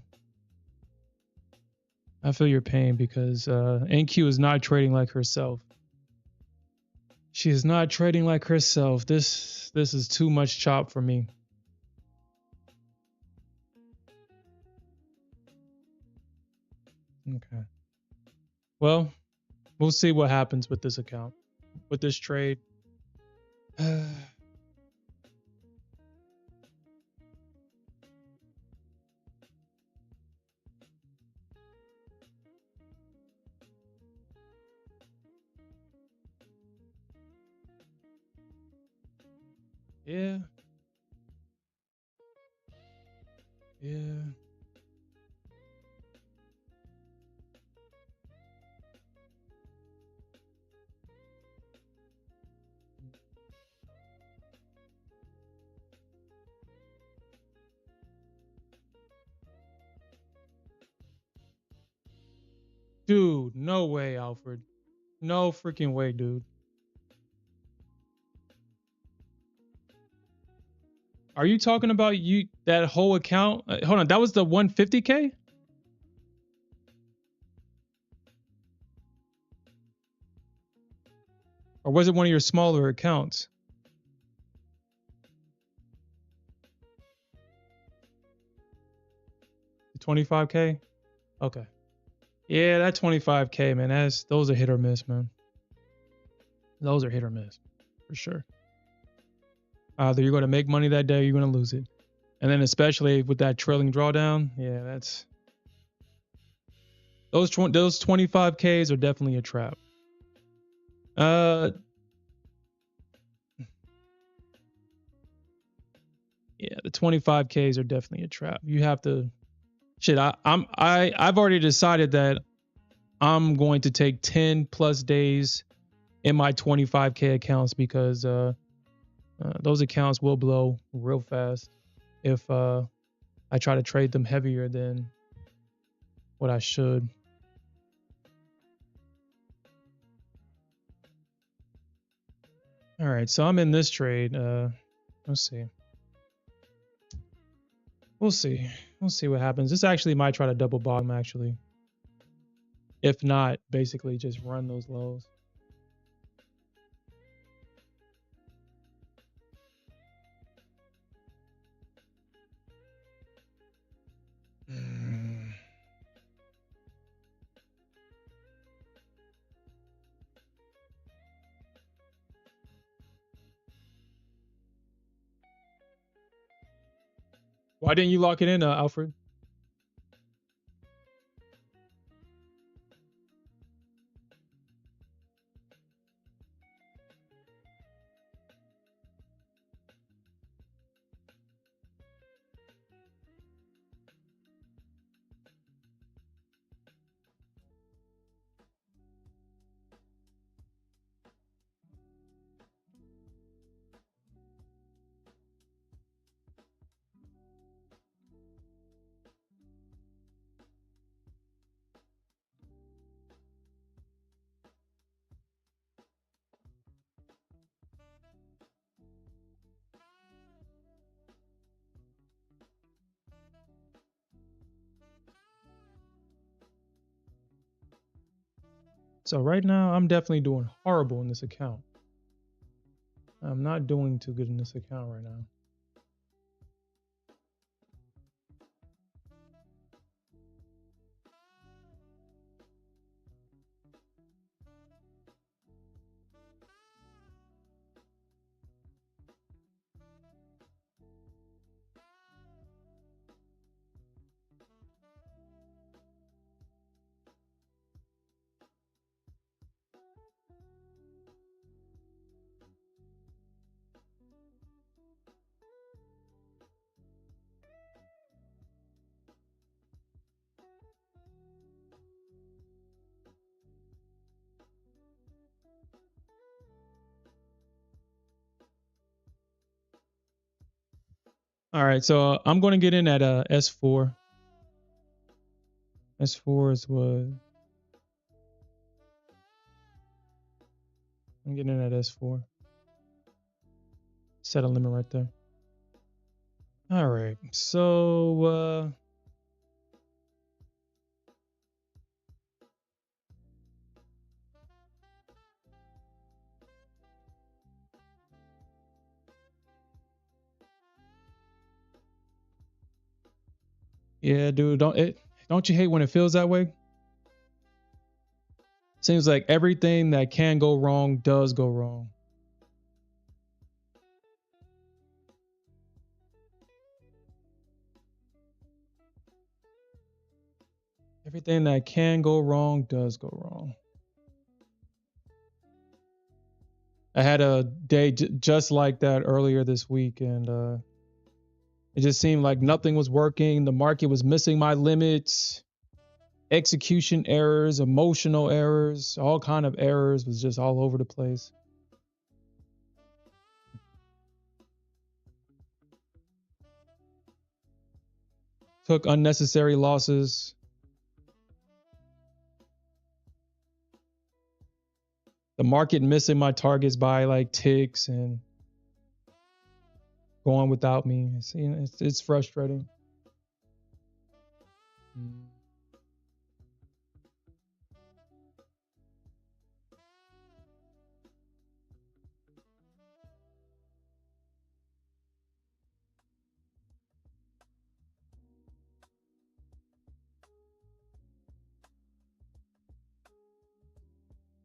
I feel your pain because NQ is not trading like herself. She is not trading like herself. This is too much chop for me. Okay. Well, we'll see what happens with this account, with this trade. Yeah. Yeah. Dude, no way, Alfred. No freaking way, dude. Are you talking about you that whole account? Hold on, that was the 150K? Or was it one of your smaller accounts? 25K? Okay. Yeah, that 25K, man. Those are hit or miss, man. Those are hit or miss for sure. Either you're going to make money that day or you're going to lose it. And then especially with that trailing drawdown, yeah, that's those 25Ks are definitely a trap. Uh yeah, the 25Ks are definitely a trap. You have to shit, I've already decided that I'm going to take 10 plus days in my 25K accounts because those accounts will blow real fast if I try to trade them heavier than what I should. All right, so I'm in this trade. Let's see. We'll see. We'll see what happens. This actually might try to double bottom actually. If not, basically just run those lows. Mm. Why didn't you lock it in, Alfred? So right now, I'm definitely doing horrible in this account. I'm not doing too good in this account right now. All right, so I'm going to get in at S4. S4 is what I'm getting in at S4. Set a limit right there. All right, so yeah, dude, don't you hate when it feels that way? Seems like everything that can go wrong does go wrong. Everything that can go wrong does go wrong. I had a day just like that earlier this week, and it just seemed like nothing was working. The market was missing my limits, execution errors, emotional errors, all kind of errors was just all over the place. Took unnecessary losses. The market missing my targets by like ticks and going without me. It's frustrating.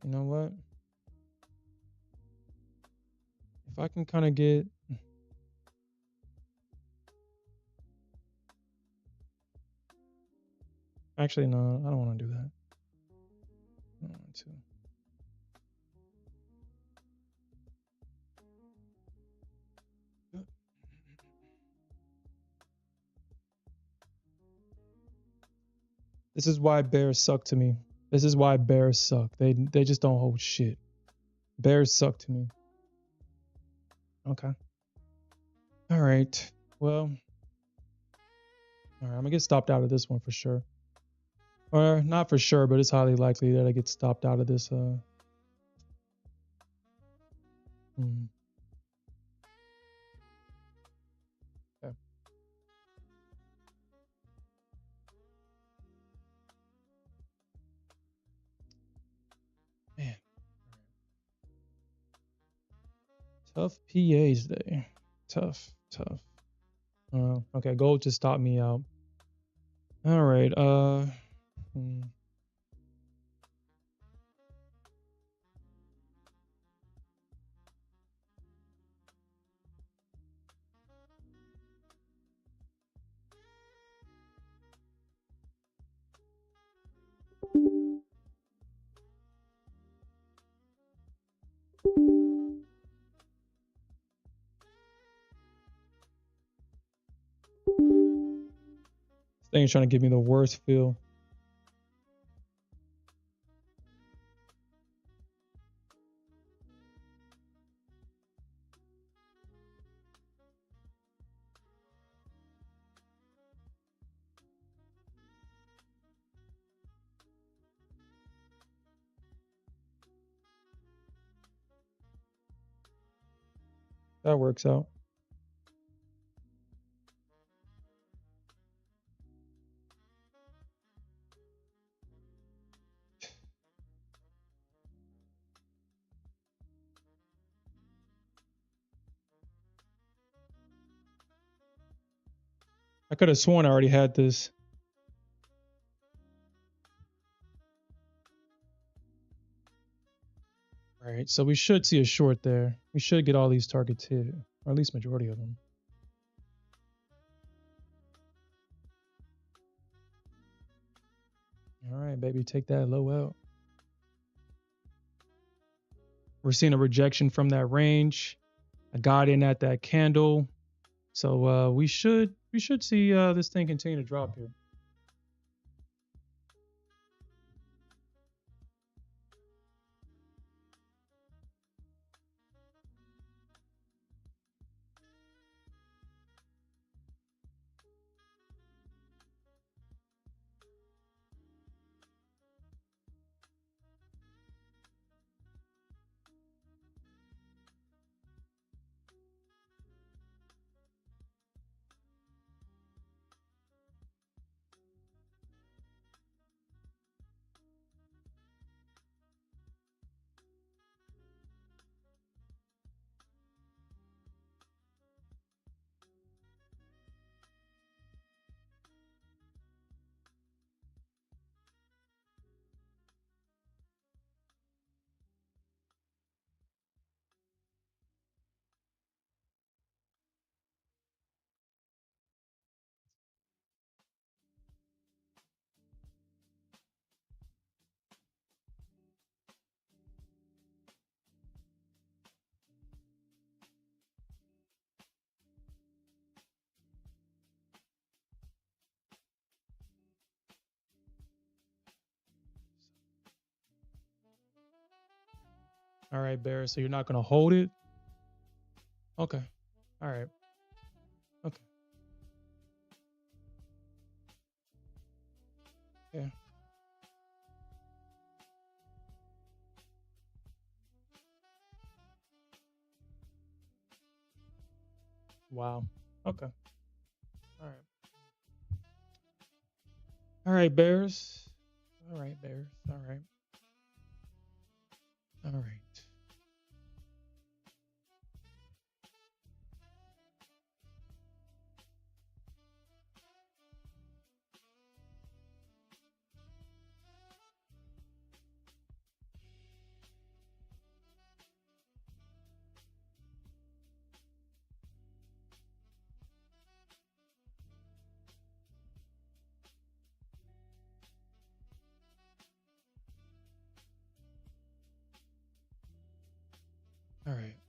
You know what? If I can kind of get Actually, no, I don't want to do that. I don't want to. This is why bears suck to me. This is why bears suck. They just don't hold shit. Bears suck to me. Okay. All right. Well, all right. I'm gonna get stopped out of this one for sure. Or not for sure, but it's highly likely that I get stopped out of this. Okay. Man, tough PAs day. Tough. Okay, gold just stopped me out. All right. This thing is trying to give me the worst feel. That works out. I could have sworn I already had this. All right, so we should see a short there. We should get all these targets hit, or at least majority of them. All right, baby, take that low out. We're seeing a rejection from that range. I got in at that candle, so we should see this thing continue to drop here. All right, Bear. So you're not gonna hold it? Okay. All right. Okay. Yeah. Wow. Okay. All right. All right, Bears. All right, Bears. All right. All right. All right.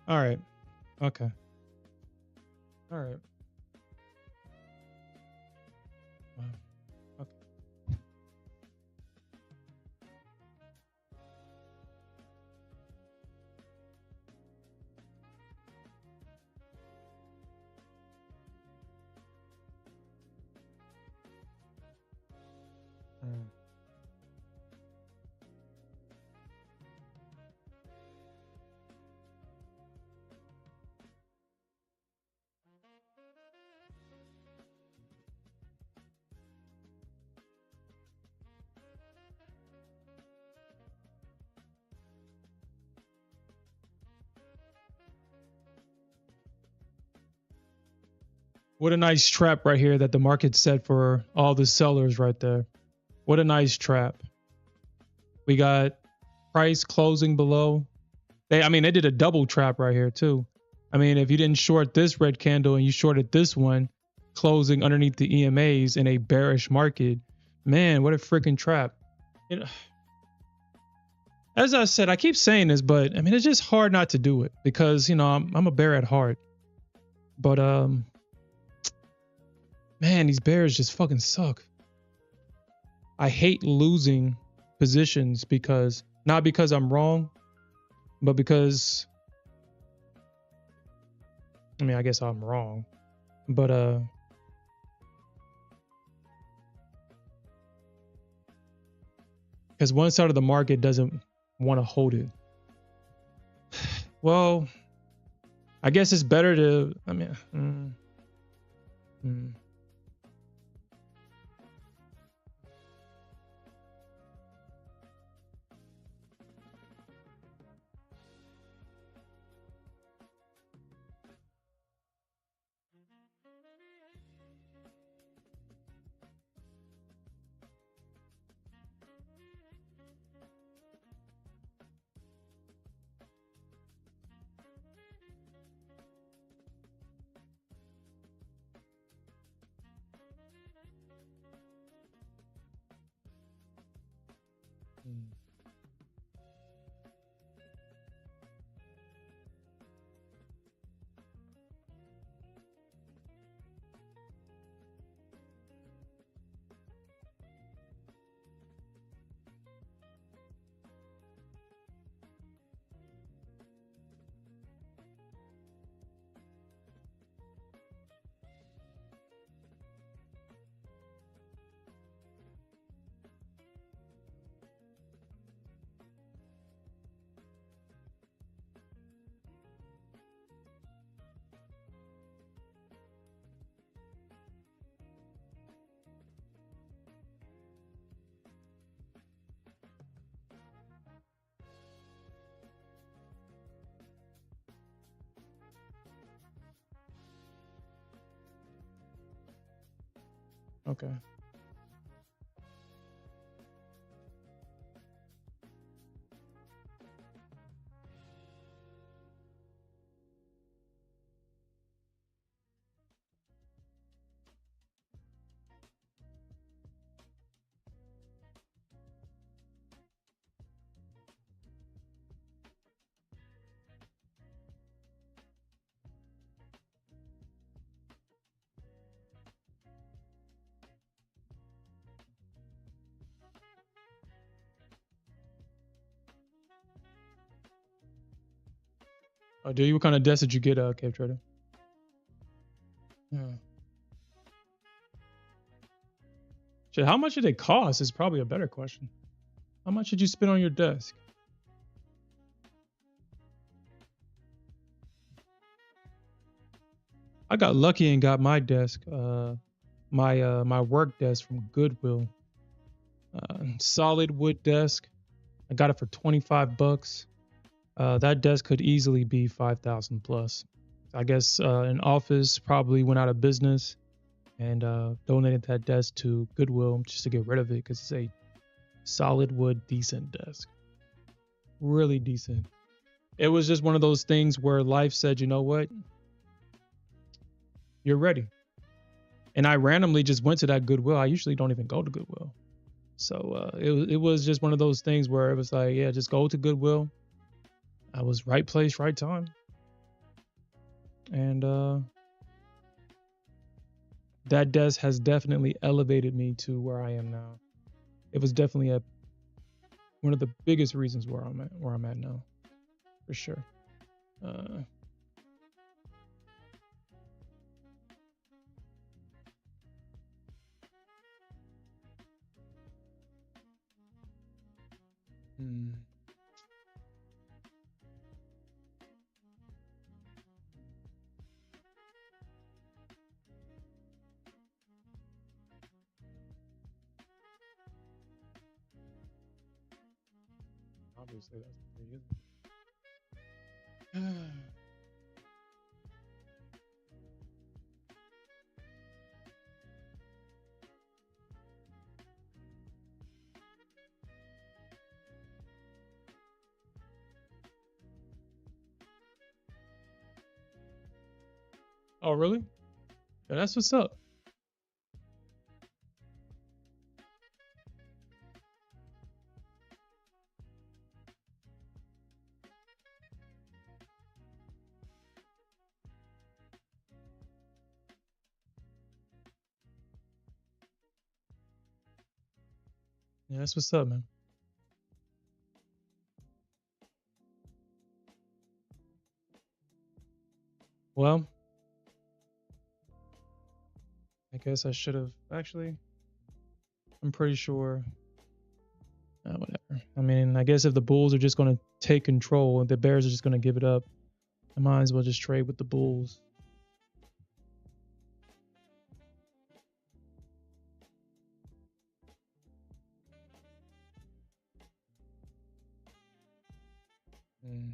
All right. Okay. All right. Wow. Okay. Mm. What a nice trap right here that the market set for all the sellers right there. What a nice trap. We got price closing below. They did a double trap right here too. I mean, if you didn't short this red candle and you shorted this one, closing underneath the EMAs in a bearish market, man, what a freaking trap. You know, as I said, I keep saying this, but I mean, it's just hard not to do it because, I'm a bear at heart. But man, these bears just fucking suck. I hate losing positions because not because I'm wrong, but because I guess I'm wrong. But because one side of the market doesn't want to hold it. Well, I guess it's better to. I mean, mm, mm. Okay. Oh, do you? What kind of desk did you get, Cave Trader? Yeah. Shit, how much did it cost? Is probably a better question. How much did you spend on your desk? I got lucky and got my desk, my work desk from Goodwill. Solid wood desk. I got it for $25. That desk could easily be 5,000 plus. I guess an office probably went out of business and donated that desk to Goodwill just to get rid of it because it's a solid wood, decent desk. Really decent. It was just one of those things where life said, you know what? You're ready. And I randomly just went to that Goodwill. I usually don't even go to Goodwill. So it was just one of those things where it was like, yeah, just go to Goodwill. I was right place, right time. And that desk has definitely elevated me to where I am now. It was definitely one of the biggest reasons where I'm at now, for sure. Uh, hmm. Obviously, that's pretty good. Oh, really? Yeah, that's what's up. Yeah, that's what's up, man. Well, I guess I should have actually. I'm pretty sure. Whatever. I mean, I guess if the Bulls are just going to take control, the Bears are just going to give it up. I might as well just trade with the bulls. Mm.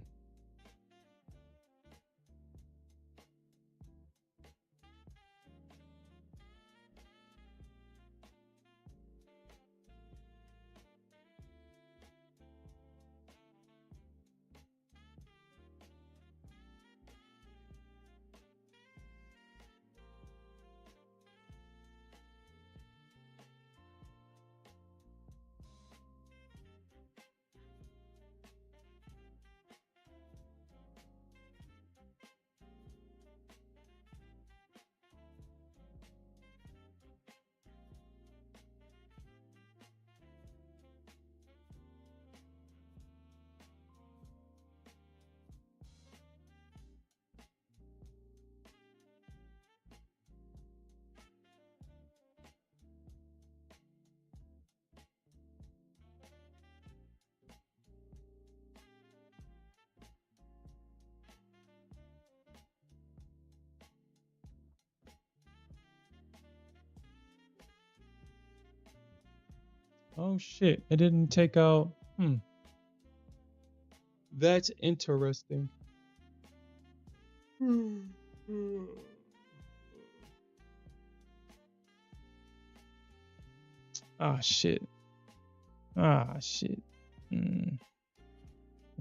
Oh shit! It didn't take out. That's interesting. Ah shit. Ah shit. Mm.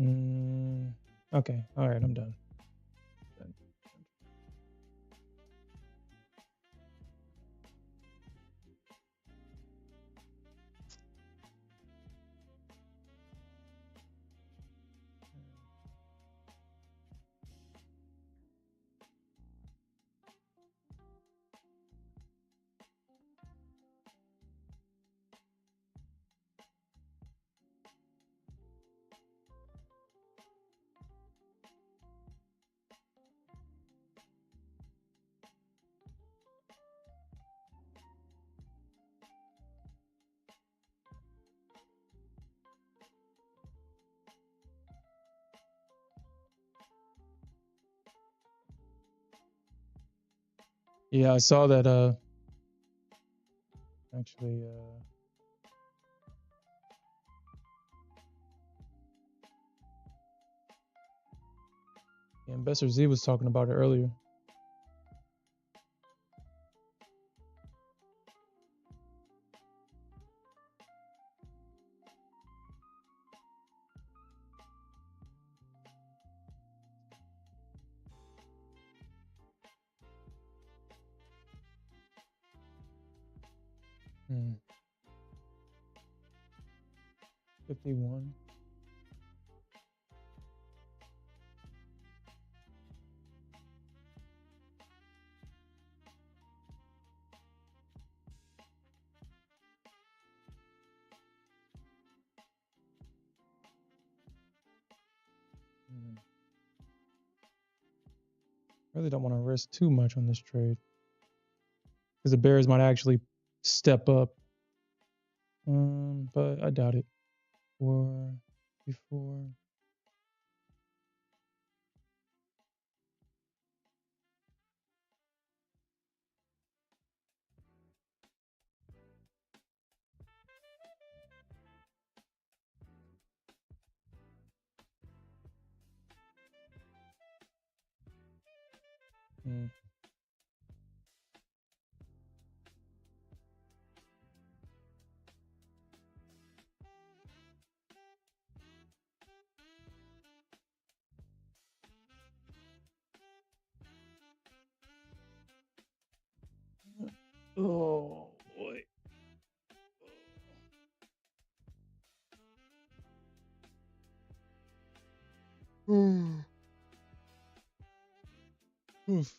Mm. Okay. All right. I'm done. Yeah, I saw that. Actually, yeah, Investor Z was talking about it earlier. Hmm. 51. Hmm. Really don't want to risk too much on this trade because the bears might actually step up. But I doubt it. Or before. Hmm. Oh boy. Oof.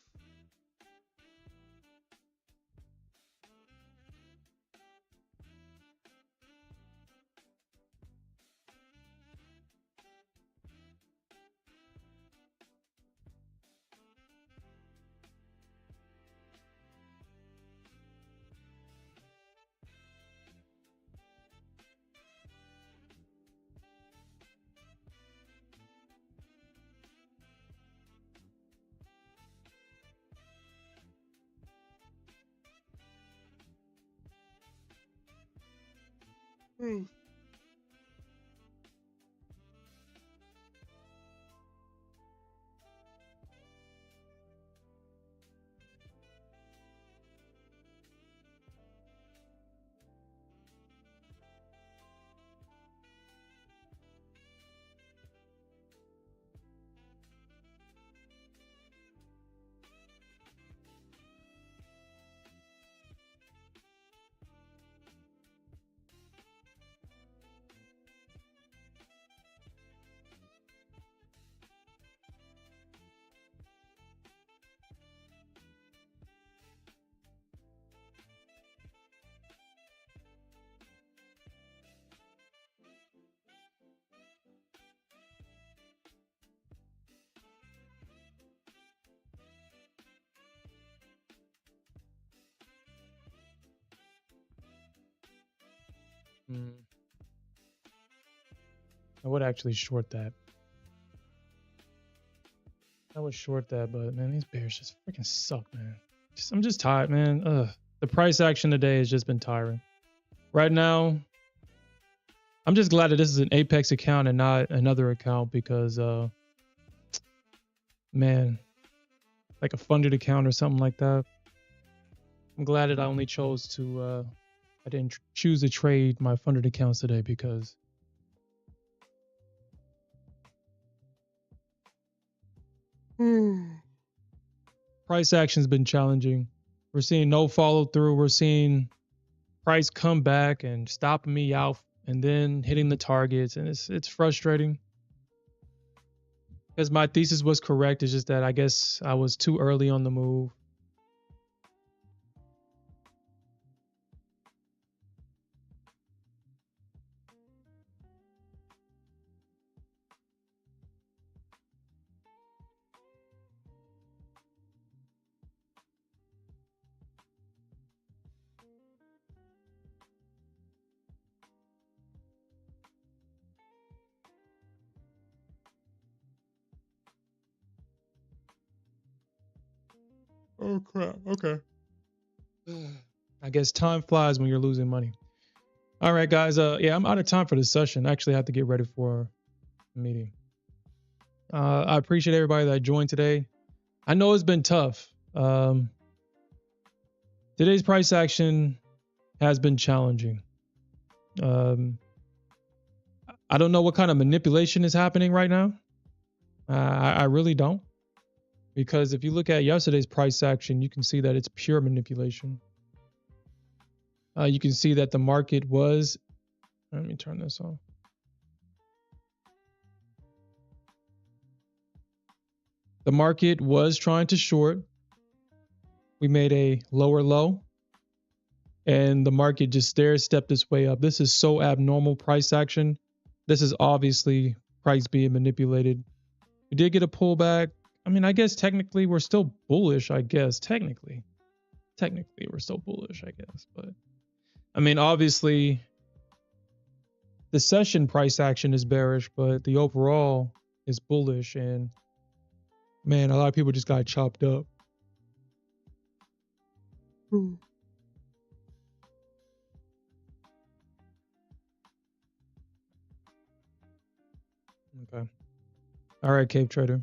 I would actually short that. I would short that, but man, these bears just freaking suck, man. I'm just tired, man. The price action today has just been tiring. Right now, I'm just glad that this is an Apex account and not another account because, man, like a funded account or something like that. I'm glad that I only chose to, I didn't choose to trade my funded accounts today because price action's been challenging. We're seeing no follow through. We're seeing price come back and stopping me out and then hitting the targets, and it's frustrating because my thesis was correct. It's just that I guess I was too early on the move. Oh crap. Okay. I guess time flies when you're losing money. All right, guys. Yeah, I'm out of time for this session. I actually have to get ready for a meeting. I appreciate everybody that joined today. I know it's been tough. Today's price action has been challenging. I don't know what kind of manipulation is happening right now. I really don't. Because if you look at yesterday's price action, you can see that it's pure manipulation. You can see that the market was, let me turn this on. The market was trying to short. We made a lower low and the market just stair-stepped its way up. This is so abnormal price action. This is obviously price being manipulated. We did get a pullback. I mean, I guess technically we're still bullish, I guess. Technically we're still bullish, I guess. But I mean, obviously the session price action is bearish, but the overall is bullish. And man, a lot of people just got chopped up. Okay. All right, Cape Trader.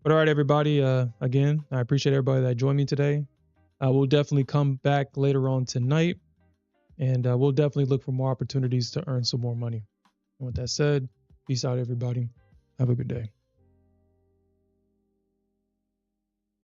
But all right, everybody. Again, I appreciate everybody that joined me today. We'll definitely come back later on tonight, and we'll definitely look for more opportunities to earn some more money. And with that said, peace out, everybody. Have a good day.